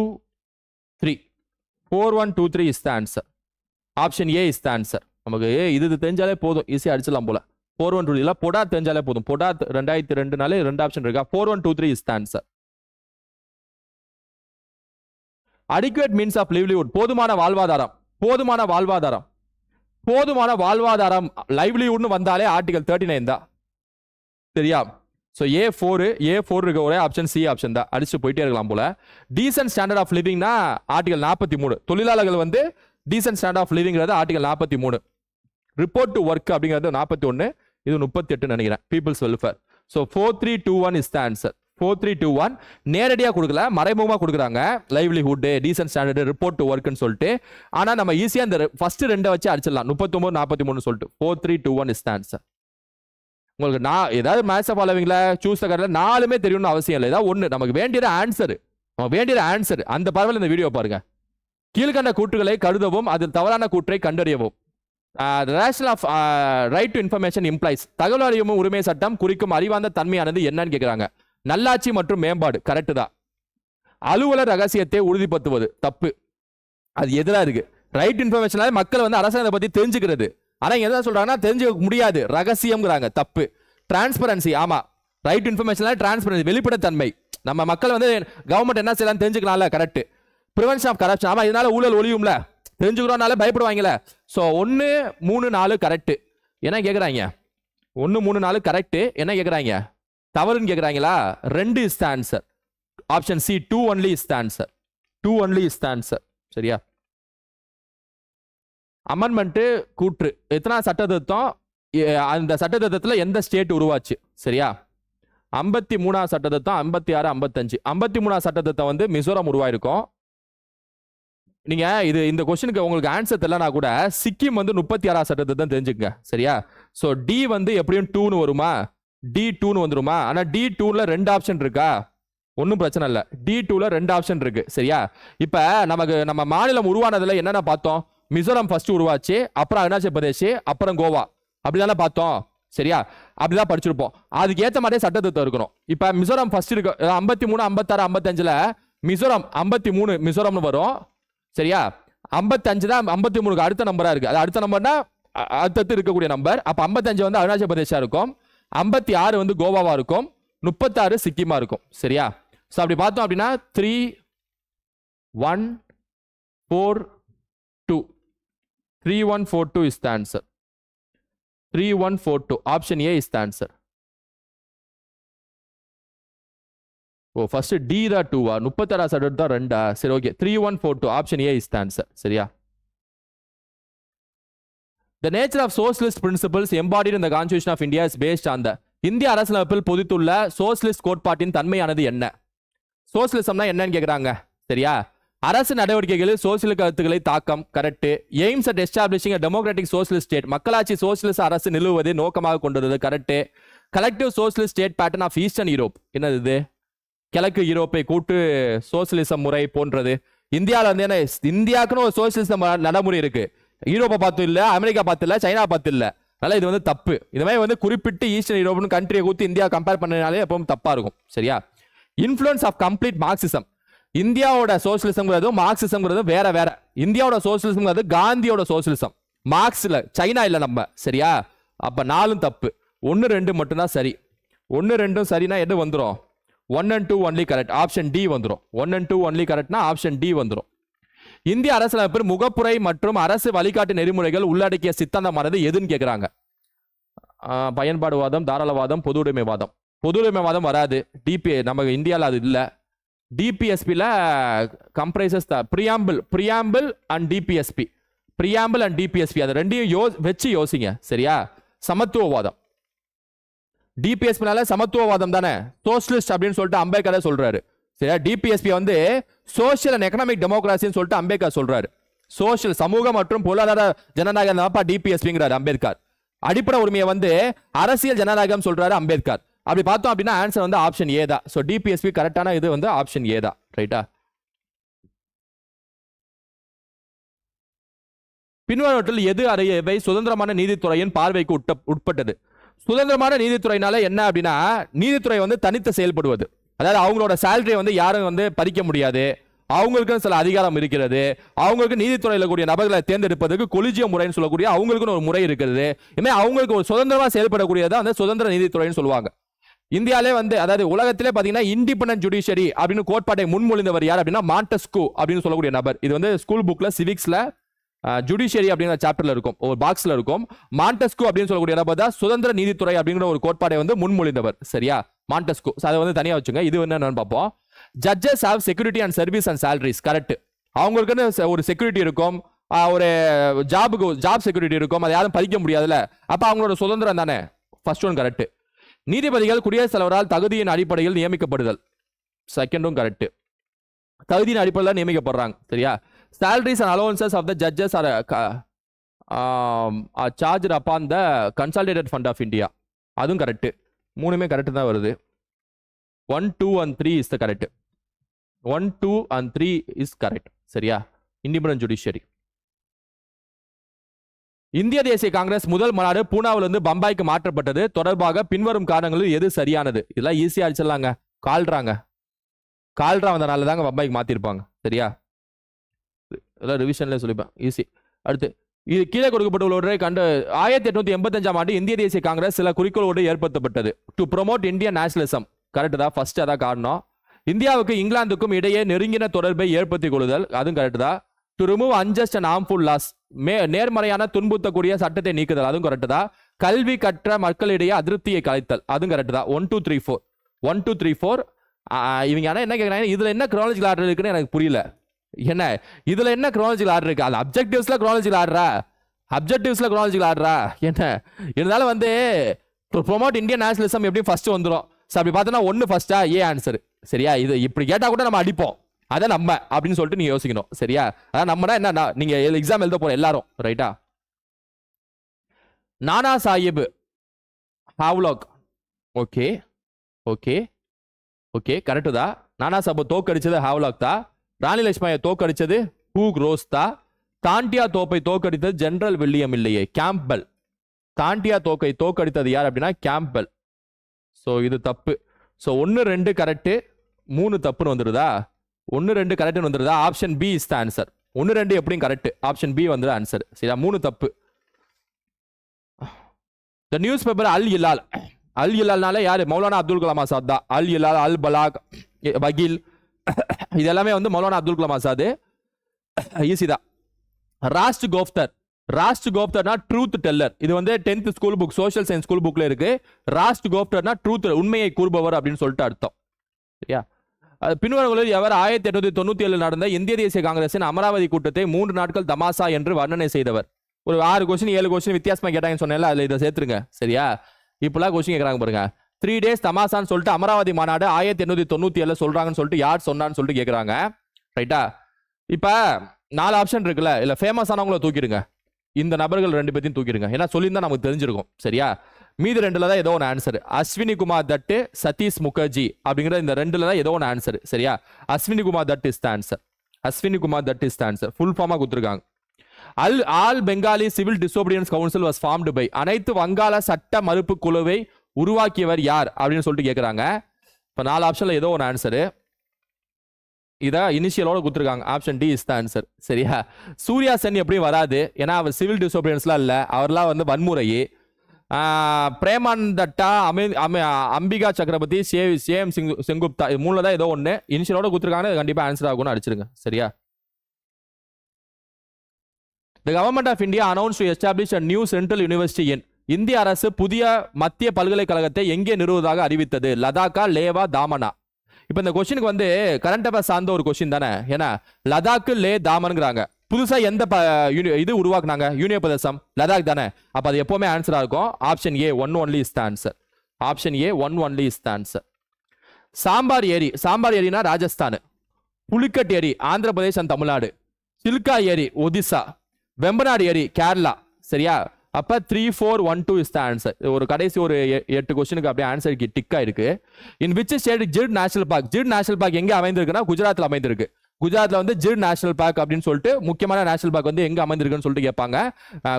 3 4 1 2 3 is the answer. Option A is the answer. நமக்கு இது தெரிஞ்சாலே போதும், ஈஸியாக அடிச்சிடலாம் போல. 4 1 2 இல்லை, பொடா தெரிஞ்சாலே போதும். பொடா 2002 2 ஆப்ஷன் இருக்கா. 4 1 2 3 is the answer. Adequate means of livelihood போதுமான வாழ்வாதாரம். போதுமான வாழ்வாதாரம். போதுமான வாழ்வாதாரம் லைவ்லிஹுட்னு வந்தாலே ஆர்டிகல் 39 தான். சரியா? ஸோ A4 இருக்க ஒரே ஆப்ஷன் சி ஆப்ஷன் தான். அடிச்சு போயிட்டே இருக்கலாம் போல. டீசன்ட் ஸ்டாண்டர்ட் ஆஃப் லிவிங்னா ஆர்டிகல் 43. தொழிலாளர்கள் வந்து டீசன்ட் ஸ்டாண்டர்ட் ஆஃப் லிவிங்கிறது ஆர்டிகல் 43. ரிப்போர்ட் டு ஒர்க் அப்படிங்கிறது 41. இது 38 நினைக்கிறேன். People's welfare. So 4321 is the answer. 4321 நேரடியாக கொடுக்கல, மறைமுகமாக கொடுக்குறாங்க. Livelihood, decent standard, report to ஒர்க்னு சொல்லிட்டு. ஆனால் நம்ம ஈஸியாக இந்த ஃபர்ஸ்ட் 2 வச்சு அடிச்சிடலாம். 39 43 சொல்லிட்டு 4321 இஸ் த ஆன்சர். உங்களுக்கு நான் ஏதாவது மேட்ச் ஃபாலோவிங்ல சூஸ் கரெக்டாக 4மே தெரியும்னு அவசியம் இல்லை. ஏதாவது ஒன்று நமக்கு வேண்டியது ஆன்சர். அந்த பரவாயில்ல இந்த வீடியோ பாருங்க. கீழ்கண்ட கூற்றுகளை கருதவும் அதில் தவறான கூற்றை கண்டறியவும். Rational of right to information implies தகவல் அறியும் உரிமை சட்டம் குறிக்கும் அறிவார்ந்த தன்மையானது என்னன்னு கேட்குறாங்க. நல்லாட்சி மற்றும் மேம்பாடு கரெக்ட் தான். அலுவலர் ரகசியத்தை உறுதிப்படுத்துவது தப்பு. அது எதிராக இருக்கு. ரைட் இன்ஃபர்மேஷனால மக்கள் வந்து அரசாங்கத்தை பத்தி தெரிஞ்சுக்கிறது. ஆனா என்ன சொல்றாங்கன்னா தெரிஞ்சுக்க முடியாது, ரகசியம்ங்கிறாங்க. தப்பு. டிரான்ஸ்பரன்சி, ஆமா. ரைட் இன்ஃபர்மேஷனால டிரான்ஸ்பரன்சி வெளிப்படைத்தன்மை. நம்ம மக்கள் வந்து கவர்மெண்ட் என்ன செய்யலாம் தெரிஞ்சுக்கலாம்ல. கரெக்ட். பிரிவென்ஷன் ஆஃப் கரப்ஷன், ஆமா. இதனால ஊழல் ஒழியும்ல, தெரிஞ்சுக்கிறோம்னால பயப்படுவாங்கல்ல. So 1 3 4 correct. என்ன கேட்குறாங்க? 1 3 4 கரெக்ட். என்ன கேட்குறாங்க? தவறுன்னு கேட்குறாங்களா? 2 is the answer. Option C 2 only is the answer. 2 only is the answer. சரியா? அமெண்ட்மெண்ட் கூற்று எத்தனை சட்டத்திருத்தம், அந்த சட்டத்திருத்தத்தில் எந்த ஸ்டேட் உருவாச்சு? சரியா? 53ஆம் சட்டத்திருத்தம், 56 55. 53ஆம் சட்டத்திருத்தம் வந்து மிசோரம் உருவாயிருக்கும். நீங்க இந்த கொஸ்டினுக்கு உங்களுக்கு ஆன்சர் தெரியலனா கூட சிக்கிம் வந்து 36ஆம் சட்டத்திருத்தம் தெரிஞ்சுக்கங்க. சரியா? ஸோ டி வந்து எப்படியும் 2ன்னு வருமா? D2ன்னு வந்துருமா? ஆனா D2ல 2 ஆப்ஷன் இருக்கா? ஒன்றும் பிரச்சனை இல்லை. D2ல 2 ஆப்ஷன் இருக்கு. சரியா? இப்ப நம்ம மாநிலம் உருவானதுல என்னென்ன பார்த்தோம்? மிசோரம் ஃபர்ஸ்ட் உருவாச்சு, அப்புறம் அருணாச்சல் பிரதேஷ், அப்புறம் கோவா. அப்படிதானே பார்த்தோம். சரியா? அப்படிதான் படிச்சிருப்போம். அதுக்கு ஏற்ற மாதிரியே சட்டத்திருத்தம் இருக்கணும். இப்ப மிசோரம் ஃபர்ஸ்ட் இருக்கு 53 56 55ல மிசோரம் 53 மிசோரம்னு வரும். சரியா? 55 தான் 53க்கு அடுத்த நம்பரா இருக்கு. அது அடுத்த நம்பர்னா அடுத்தடுத்து இருக்கக்கூடிய நம்பர். அப்ப 55 வந்து அருணாச்சல் பிரதேஷா இருக்கும், 56 வந்து கோவாவா இருக்கும், 36 சிக்கிமா இருக்கும். சரியா? ஸோ அப்படி பார்த்தோம் அப்படின்னா 3 1 4 2 3142 is the answer. 3142 option A is the answer. ஓ ஃபர்ஸ்ட் டி தான் 2வா? 36 சட்டத்து தான் 2ஆ? சரி okay. 3142 option A is the answer. சரியா? The nature of socialist principles embodied in the Constitution of India is based on the இந்திய அரசியலமைப்பில் பொதித்துள்ள சோசியலிஸ்ட் கோட்பாட்டின் தன்மையானது என்ன? சோசியலிசம்னா என்னன்னு கேக்குறாங்க. சரியா? அரசு நடவடிக்கைகளில் சோசியல் கருத்துக்களை தாக்கம். Correct. AIIMS at establishing a democratic socialist state. மக்களாட்சி சோசியலிச அரசு நிறுவுவதை நோக்கமாக கொண்டது. Correct. Collective socialist state pattern of eastern Europe. என்னது இது? கிழக்கு யூரோப்பை கூட்டு சோசியலிசம் முறை போன்றது. இந்தியாவில் வந்து என்ன, இந்தியாவுக்குன்னு ஒரு சோசியலிசம் நடைமுறை இருக்கு. யூரோப்பை பார்த்து இல்ல, அமெரிக்கா பார்த்து இல்ல, சைனா பார்த்து இல்ல. அதனால இது வந்து தப்பு. இது மாதிரி வந்து குறிப்பிட்டு ஈஸ்டர்ன் யூரோப்னு கண்ட்ரியை கூத்து இந்தியா கம்பேர் பண்ணனாலே எப்பவும் தப்பா இருக்கும். சரியா? Influence of complete Marxism. இந்தியாவோட சோசியலிசம்ங்கிறதும் மார்க்சிசம்ங்கிறதும் வேற வேற. இந்தியாவோட சோசியலிசம்ங்கிறது காந்தியோட சோசியலிசம். மார்க்ஸ்ல சைனா இல்ல நம்ம. சரியா? அப்ப 4 தப்பு. 1 2 மட்டும் தான் சரி. 1 2 சரினா எது வந்துரும்? 1 and 2 only correct. Option D வந்துரும். 1 and 2 only correctனா ஆப்ஷன் டி வந்துரும். இந்திய அரசியலமைப்பில் முகப்புரை மற்றும் அரசு வழிகாட்டு நெறிமுறைகள் உள்ளடக்கிய சித்தாந்தமானது எதுன்னு கேக்குறாங்க. பயன்பாடுவாதம், தாராளவாதம், பொதுவுடைமைவாதம். பொதுவுடைமைவாதம் வராது. டிபி நம்ம இந்தியாவில் அது இல்லை. டிபிஎஸ்பியில் comprises preamble and DPSP. Preamble and DPSP அது ரெண்டையும் வச்சு யோசிங்க. சரியா? சமத்துவவாதம். டிபிஎஸ்பினால சமத்துவவாதம் தானே, சோசியலிஸ்ட் அப்படின்னு சொல்லிட்டு அம்பேத்கர் சொல்றாரு. சரியா? டிபிஎஸ்பி வந்து சோசியல் அண்ட் எக்கனாமிக் டெமோக்ராசின்னு சொல்லிட்டு அம்பேத்கர் சொல்றாரு. சோசியல் சமூக மற்றும் பொருளாதார ஜனநாயகம் தான் டிபிஎஸ்பிங்கிறாரு அம்பேத்கர். அடிப்படை உரிமையை வந்து அரசியல் ஜனநாயகம் சொல்றாரு அம்பேத்கர். அப்படி பார்த்தோம் அப்படின்னா ஆன்சர் வந்து ஆப்ஷன் ஏ தான். ஸோ டிபிஎஸ்பி கரெக்டான இது வந்து ஆப்ஷன் ஏ தான். ரைட்டா? பின்வருவற்றில் எது அறையவை சுதந்திரமான நீதித்துறையின் பார்வைக்கு உட்பட்டது? சுதந்திரமான நீதித்துறையினால என்ன அப்படின்னா, நீதித்துறை வந்து தனித்து செயல்படுவது. அதாவது அவங்களோட சேலரியை வந்து யாரும் வந்து பறிக்க முடியாது. அவங்களுக்கு சில அதிகாரம் இருக்கிறது. அவங்களுக்கு நீதித்துறையில் கூடிய நபர்களை தேர்ந்தெடுப்பதற்கு கொலிஜிய முறைன்னு சொல்லக்கூடிய அவங்களுக்குன்னு ஒரு முறை இருக்கிறது. இனிமே அவங்களுக்கு ஒரு சுதந்திரமா செயல்படக்கூடியதான் அந்த சுதந்திர நீதித்துறைன்னு சொல்லுவாங்க. இந்தியாவிலே வந்து அதாவது உலகத்திலே பாத்தீங்கன்னா இண்டிபெண்டன்ட் ஜுடிஷியரி அப்படின்னு கோட்பாட்டை முன்மொழிந்தவர் யார் அப்படின்னா மாண்டெஸ்கு அப்படின்னு சொல்லக்கூடிய நபர். இது வந்து ஸ்கூல் புக்ல சிவிக்ஸ்ல ஜுடிஷியரி அப்படிங்கிற சாப்டர்ல இருக்கும், ஒரு பாக்ஸ்ல இருக்கும். மாண்டெஸ்கு அப்படின்னு சொல்லக்கூடிய நபர் தான் சுதந்திர நீதித்துறை அப்படிங்கிற ஒரு கோட்பாடை வந்து முன்மொழிந்தவர். சரியா? மாண்டெஸ்கு. அதை வந்து தனியா வச்சுங்க. இது என்னன்னு பார்ப்போம். Judges have security and service and salaries. Correct. அவங்களுக்குன்னு ஒரு செக்யூரிட்டி இருக்கும், ஒரு ஜாப் செக்யூரிட்டி இருக்கும். அதை யாரும் பறிக்க முடியாதுல்ல. அப்ப அவங்களோட சுதந்திரம் தானே. First one correct. நீதிபதிகள் குடியரசுத் தலைவரால் தகுதியின் அடிப்படையில் நியமிக்கப்படுதல். செகண்டும் கரெக்ட். தகுதியின் அடிப்படையில் நியமிக்கப்படுறாங்க. சரியா? salaries and allowances of the judges are charged upon the consolidated fund of India. அதுவும் கரெக்ட். மூணுமே கரெக்ட் தான் வருது. 1 2 and 3 is the correct. 1 2 and 3 is correct. சரியா? Independent judiciary. இந்திய தேசிய காங்கிரஸ் முதல் மாநாடு பூனாவிலிருந்து பம்பாய்க்கு மாற்றப்பட்டது தொடர்பாக பின்வரும் காரணங்களில் எது சரியானது? இதெல்லாம் ஈஸியா அடிச்சிடலாங்க. கால்ரா வந்தனால தாங்க பம்பாய்க்கு மாத்திருப்பாங்க. சரியா? இதெல்லாம் ரிவிஷன்ல சொல்லிப்பேன். ஈஸி. அடுத்து இது கீழே கொடுக்கப்பட்டுள்ளவற்றை கண்டு 1885 ஆண்டு இந்திய தேசிய காங்கிரஸ் சில குறிக்கோளோடு ஏற்படுத்தப்பட்டது. To promote Indian nationalism. Correct தான். ஃபர்ஸ்ட் அதான் காரணம். இந்தியாவுக்கு இங்கிலாந்துக்கும் இடையே நெருங்கின தொடர்பை ஏற்படுத்திக் கொள்ளுதல். அதுவும் கரெக்ட் தான். To remove unjust and harmful laws. நேர்மறையான துன்புறுத்தக்கூடிய சட்டத்தை நீக்குதல். அதுவும் கரெக்ட் தான். கல்வி கற்ற மக்களிடையே அதிருப்தியை கலைத்தல். அதுவும் கரெக்ட் தான். 1 2 3 4 1 2 3 4. இவங்க ஆனா என்ன கேட்கறாங்க, இதுல என்ன குரோனாலஜிக்கல் ஆர்டர் இருக்குன்னு எனக்கு புரியல. என்ன இதுல என்ன குரோனாலஜிக்கல் ஆர்டர் இருக்கு? அது அப்ஜெக்டிவ்ஸ்ல குரோனாலஜிக்கல் ஆர்டரா என்ன இருந்தாலும் வந்து ப்ரோமோட் இந்தியன் நேஷனலிசம் எப்படி ஃபர்ஸ்ட் வந்துரும். அப்படி பார்த்தோன்னா 1 ஃபர்ஸ்டா ஏ ஆன்சர். சரியா? இது இப்படி கேட்டா கூட நம்ம அடிப்போம். அதான் நம்ம அப்படின்னு சொல்லிட்டு நீங்க யோசிக்கணும். சரியா? அதான் நம்மனா என்ன, நீங்க எக்ஸாம் எழுத போற எல்லாரும். ரைட்டா? Nana Sahib Havelock. Okay okay okay correct தான். நானா சாஹிப் தோக்கடிச்சது ஹாவ்லாக் தான். ராணி லட்சுமியை தோக்கடிச்சது ஹூக் ரோஸ் தான். தாண்டியா தோப்பை தோக்கடித்தது ஜெனரல் வில்லியம் இல்லையே, கேம்பல். தாண்டியா தோக்கை தோக்கடித்தது யார் அப்படின்னா கேம்பல். ஸோ இது தப்பு. ஸோ 1 2 கரெக்டு, 3 தப்புன்னு வந்துருதா? 1 2 கரெக்ட்னு வந்துருதா? Option B is the answer. 1 2 எப்படியும் கரெக்ட். ஆப்ஷன் பி வந்து ஆன்சர். சரியா? 3 தப்பு. த நியூஸ் பேப்பர் அல் இலால். அல் இலால்னால யாரு? மௌலானா அப்துல் கலாம் ஆசாத் தான். அல் இலால், அல் பலாக், வகீல் இது எல்லாமே வந்து மௌலானா அப்துல் கலாம் ஆசாத். ஈஸி தான். ராஸ்ட் கோப்தர்னா ட்ரூத் டெல்லர். இது வந்து 10th school book, social science school புக்ல இருக்கு. ராஸ்ட் கோப்தர்னா ட்ரூத், உண்மையை கூறுபவர் அப்படின்னு சொல்லிட்டு அர்த்தம். சரியா? பின்வருவதில் எவர் 1897 நடந்த இந்திய தேசிய காங்கிரசின் அமராவதி கூட்டத்தை 3 நாட்கள் தமாசா என்று வர்ணனை செய்தவர்? ஒரு 6 கொஸ்டின் 7 கொஸ்டின் வித்தியாசமா கேட்டாங்கன்னு சொன்னேன்ல, அதுல இதை சேர்த்துருங்க. சரியா? இப்பெல்லாம் கொஸ்டின் கேட்கறாங்க பாருங்க. 3 days தமாசான்னு சொல்லிட்டு அமராவதி மாநாடு 1897 சொல்றாங்கன்னு சொல்லிட்டு யார் சொன்னான்னு சொல்லிட்டு கேட்கறாங்க. ரைட்டா? இப்ப 4 ஆப்ஷன் இருக்குல்ல, இல்ல ஃபேமஸானவங்கள தூக்கிடுங்க. இந்த நபர்கள் 2 பேத்தையும் தூக்கிடுங்க. ஏன்னா சொல்லியிருந்தா நமக்கு தெரிஞ்சிருக்கும். சரியா? மீதி 2ல தான் ஏதோ ஒன்று ஆன்சர். அஸ்வினி குமார் தட், சதீஷ் முகர்ஜி அப்படிங்கிற இந்த 2ல தான் ஏதோ ஒன்று ஆன்சர். சரியா? Ashwini Kumar Dutt is the answer. Ashwini Kumar Dutt is the answer. Full ஃபார்மா கொடுத்துருக்காங்க. All Bengali civil disobedience council was formed by. அனைத்து வங்காள சட்ட மறுப்பு குழுவை உருவாக்கியவர் யார் அப்படின்னு சொல்லிட்டு கேட்கறாங்க. இப்போ 4 ஆப்ஷன்ல ஏதோ ஒரு ஆன்சர். இதை இனிஷியலோட கொடுத்துருக்காங்க. Option D is the answer. சரியா? சூர்யா சென் எப்படியும் வராது, ஏன்னா அவர் சிவில் டிசோபீடியன்ஸ்லாம் இல்லை, அவர்லாம் வந்து வன்முறை. பிரேமானந்தட்டா, அம்பிகா சக்கரவர்த்தி, சேம் செங்குப்தா, இது 3ல தான் ஏதோ ஒன்று இனிஷியலோட கொடுத்துருக்காங்க. கண்டிப்பா ஆன்சர் ஆகும்னு அடிச்சிருங்க. சரியா? The government of India announced to establish a new central university in. இந்திய அரசு புதிய மத்திய பல்கலைக்கழகத்தை எங்கே நிறுவுவதாக அறிவித்தது? லதாக்கா, லேவா, தாமனா? இப்போ இந்த கொஸ்டினுக்கு வந்து கரண்ட் அஃபேர்ஸ் சார்ந்த ஒரு கொஸ்டின் தானே. ஏன்னா லதாக்கு, லே, தாமன்ங்கிறாங்க. புதுசா எந்த இது உருவாக்குனாங்க? யூனியன் பிரதேசம் லதாக் தானே. அப்ப அது எப்பவுமே ஆன்சரா இருக்கும். Option A one only is the answer. Option A one only is the answer. Sambar ஏரி, சாம்பார் ஏரினா ராஜஸ்தான். புலிக்கட் ஏரி ஆந்திர பிரதேஷ் அண்ட் தமிழ்நாடு. சில்கா ஏரி ஒடிசா. வெம்பநாடு ஏரி கேரளா. சரியா? அப்ப 3, 4, 1, 2 இஸ் த ஆன்சர். ஒரு கடைசி ஒரு 8 கொஸ்டினுக்கு அப்படியே ஆன்சருக்கு டிக்கா இருக்கு. In which state Gir national park? Gir national park எங்க அமைந்திருக்குன்னா குஜராத்ல அமைந்திருக்கு. குஜராத்ல வந்து ஜிர் நேஷனல் பார்க் அப்படின்னு சொல்லிட்டு முக்கியமான நேஷனல் பார்க் வந்து எங்க அமைந்திருக்குன்னு சொல்லிட்டு கேட்பாங்க.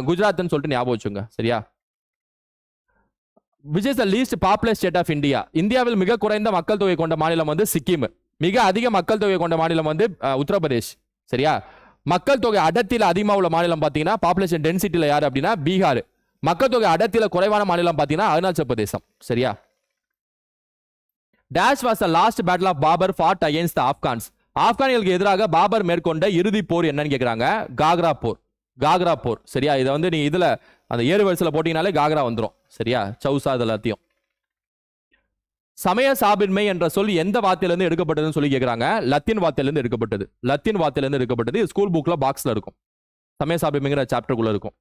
குஜராத்னு சொல்லிட்டு ஞாபகம் வச்சுங்க. சரியா? Which is the least popular state of India? இந்தியாவில் மிக குறைந்த மக்கள் தொகை கொண்ட மாநிலம் வந்து சிக்கிம். மிக அதிக மக்கள் தொகை கொண்ட மாநிலம் வந்து உத்தரப்பிரதேஷ். சரியா? மக்கள் தொகை அடர்த்தியில் அதிகமாக உள்ள மாநிலம் பார்த்தீங்கன்னா பாப்புலேஷன் டென்சிட்டியில் யார் அப்படின்னா பீகார். மக்கள் தொகை அடர்த்தியில் குறைவான மாநிலம் பார்த்தீங்கன்னா அருணாச்சல பிரதேசம். சரியா? Dash was the last battle of Babur fought against the Afghans. ஆப்கானிகளுக்கு எதிராக பாபர் மேற்கொண்ட இறுதி போர் என்னன்னு கேட்குறாங்க. காக்ரா போர். காக்ரா போர். சரியா? இதை வந்து நீ இதுல அந்த ஏறு வரிசையில் போட்டீங்கனாலே காக்ரா வந்துடும். சரியா? சவுசா இது எல்லாத்தையும். சமய சார்பின்மை என்ற சொல் எந்த வார்த்தையிலிருந்து எடுக்கப்பட்டதுன்னு சொல்லி கேட்குறாங்க. லத்தீன் வார்த்தையிலிருந்து எடுக்கப்பட்டது. லத்தீன் வார்த்தையிலிருந்து எடுக்கப்பட்டது. ஸ்கூல் புக்ல பாக்ஸ்ல இருக்கும். சமய சார்பின்மைங்கிற சாப்டருக்குள்ள இருக்கும்.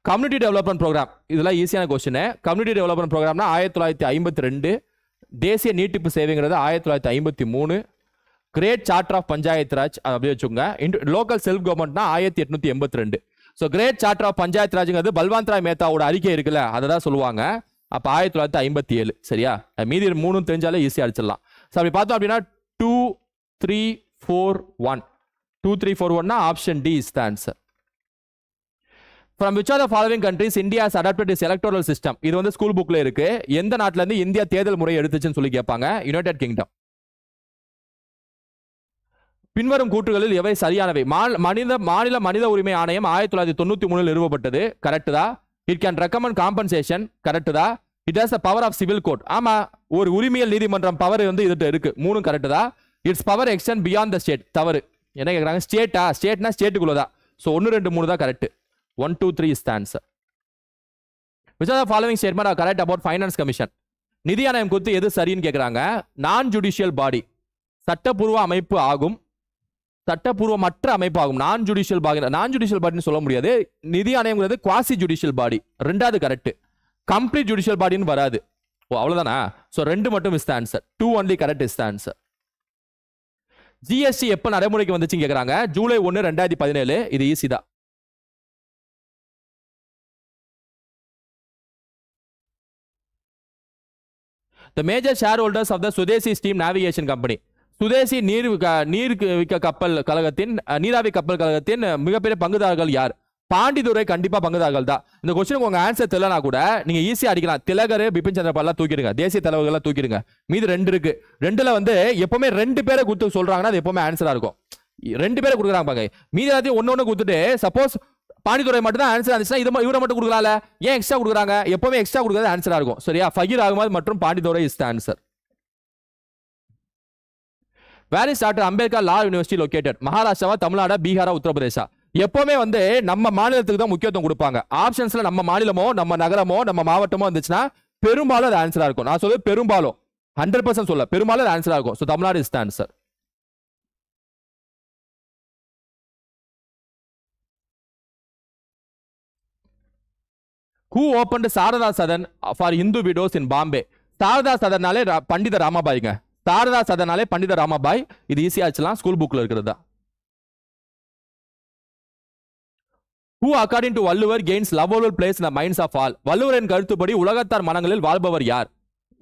கம்யூனிட்டி டெவலப்மெண்ட் ப்ரோக்ராம், இதெல்லாம் ஈஸியான கொஸ்டின். Community development ப்ரோக்ராம்னா 1952. தேசிய நீட்டிப்பு சேவைங்கிறது 1953. Great charter of panchayat Raj அப்படியே வச்சுக்கோங்க. லோக்கல் செல்ஃப் கவர்மெண்ட்னா 1882. So great charter of panchayat ராஜ்ங்கிறது பல்வந்த் ராய் மேத்தாவோட அறிக்கை இருக்குல்ல, அதை தான் சொல்லுவாங்க. அப்ப 1957. சரியா? மீதி 3 தெரிஞ்சாலே ஈஸியா அடிச்சிடலாம். ஸோ அப்படி பார்த்தோம் அப்படின்னா 2, 3, 4, 1. 2, 3, 4, 1 option D is the answer. From which of the following countries India has adopted its electoral system? இது வந்து ஸ்கூல் புக்ல இருக்கு. எந்த நாட்டுல இருந்து இந்தியா தேர்தல் முறை எடுத்துச்சுன்னு சொல்லி கேட்பாங்க. United kingdom. பின்வரும் கூற்றுகளில் எவை சரியானவை? மாநில மனித உரிமை ஆணையம் 1993 நிறுவப்பட்டது. கரெக்ட் தான். It can recommend compensation. Correct தான். It has the power of civil court. ஆமா, ஒரு உரிமையல் நீதிமன்றம் பவர் வந்து இதுட்ட இருக்கு. 3 கரெக்ட் தான். It's power extend beyond the state. தவறு. என்ன கேட்கறாங்க? ஸ்டேட்டா? ஸ்டேட்னா ஸ்டேட்டுக்குள்ளதான். ஸோ 1, 2, 3 தான் correct. 1, 2, 3 is the answer. Which of the following statement are correct about finance commission? நிதி ஆணையம் குறித்து எது சரின்னு கேட்கறாங்க. நான் ஜுடிஷியல் பாடி, சட்டப்பூர்வ அமைப்பு ஆகும். சட்டப்பூர்வமற்ற அமைப்பு ஆகும். நான் ஜுடிஷியல் பாடின்னு சொல்ல முடியாது. நிதி ஆணையம்ங்கிறது குவாசி ஜுடிஷியல் பாடி. 2வது கரெக்ட். கம்ப்ளீட் ஜுடிஷியல் பாடின்னு வராது. ஓ, அவ்வளவுதானா? சோ 2 மட்டும் is the answer. 2 only correct is the answer. GST எப்ப நடைமுறைக்கு வந்துச்சுன்னு கேட்கறாங்க. ஜூலை 1, 2017. இது ஈஸி தான். The major shareholders of the Sudesi Steam Navigation Company. சுதேசி நீராவி கப்பல் கழகத்தின் மிகப்பெரிய பங்குதாரர்கள் யார்? பாண்டிதுரை கண்டிப்பா பங்குதாரர்கள் தான். இந்த கொஸ்டினுக்கு உங்க ஆன்சர் தெரியலனா கூட நீங்க ஈஸியா அடிக்கலாம். திலகர், பிபின் சந்திரபால் தூக்கிடுங்க. தேசிய தலைவர்கள் தூக்கிடுங்க. மீது 2 இருக்கு. 2ல வந்து எப்பவுமே 2 பேரை கொடுத்து சொல்றாங்கன்னா அது எப்பவுமே ஆன்சரா இருக்கும். 2 பேரை கொடுக்குறாங்க பாங்க. மீதி எல்லாத்தையும் ஒன்னு கொடுத்துட்டு சப்போஸ் பாண்டிதுரை மட்டும் தான் ஆன்சர் இருந்துச்சுன்னா இவரை மட்டும் கொடுக்கலாம்ல. ஏன் எக்ஸ்ட்ரா கொடுக்குறாங்க? எப்பவுமே எக்ஸ்ட்ரா கொடுக்கறது ஆன்சரா இருக்கும். சரியா? ஃபகீர் அகமது மற்றும் Pandidurai is the answer. Where is Dr. Ambedkar Law University located? மகாராஷ்டிராவா, தமிழ்நாடா, பீகாரா, உத்தரப்பிரதேசா? எப்பவுமே வந்து நம்ம மாநிலத்துக்கு தான் முக்கியத்துவம் கொடுப்பாங்க. ஆப்ஷன்ஸ்ல நம்ம மாநிலமோ, நம்ம நகரமோ, நம்ம மாவட்டமோ வந்துச்சுன்னா பெரும்பாலும் அது ஆன்சரா இருக்கும். நான் சொல்றது பெரும்பாலும், 100% சொல்ல, பெரும்பாலும் அது ஆன்சரா இருக்கும். So Tamil Nadu is the answer. Who opened Sarada Sadan for Hindu widows in Bombay? Sarada Sadanale Pandita Ramabai. Sarada Sadanale Pandita Ramabai. இது ஈஸியா ஆச்சுலாம் ஸ்கூல் புக்ல இருக்கிறது. Who according to Valluvar gains lovable place in the minds of all? வள்ளுவரின் கருத்துப்படி உலகத்தார் மனங்களில் வாழ்பவர் யார்?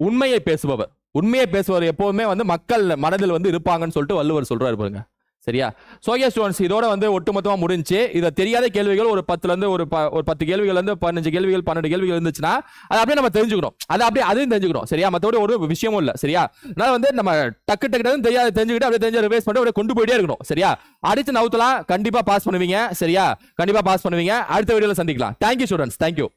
உண்மையை பேசுபவர். உண்மையை பேசுபவர் எப்பவுமே வந்து மக்கள் மனதில் வந்து இருப்பாங்கன்னு சொல்லிட்டு வள்ளுவர் சொல்றாரு பாருங்க. சரியா? சோ ஓகே ஸ்டூடண்ட்ஸ், இதோட வந்து ஒட்டுமொத்தமா முடிஞ்சு. இத தெரியாத கேள்விகள் ஒரு 10ல இருந்து ஒரு 10 கேள்விகள் இருந்து 15 கேள்விகள் 12 கேள்விகள் இருந்துச்சுன்னா அது அப்படியே நம்ம தெரிஞ்சுக்கணும். அது அப்படியே அதையும் தெரிஞ்சுக்கணும். சரியா? மத்தபடி ஒரு விஷயமும் இல்ல. சரியா? அதனால வந்து நம்ம டக்கு தெரியாத தெரிஞ்சுக்கிட்டு அப்படியே தெரிஞ்ச ரிவைஸ் பண்ணி அப்படியே கொண்டு போயிட்டே இருக்கணும். சரியா? அடிச்சு நவுத்தலாம், கண்டிப்பா பாஸ் பண்ணுவீங்க. சரியா? கண்டிப்பா பாஸ் பண்ணுவீங்க. அடுத்த வீடியோல சந்திக்கலாம். Thank you students, thank you.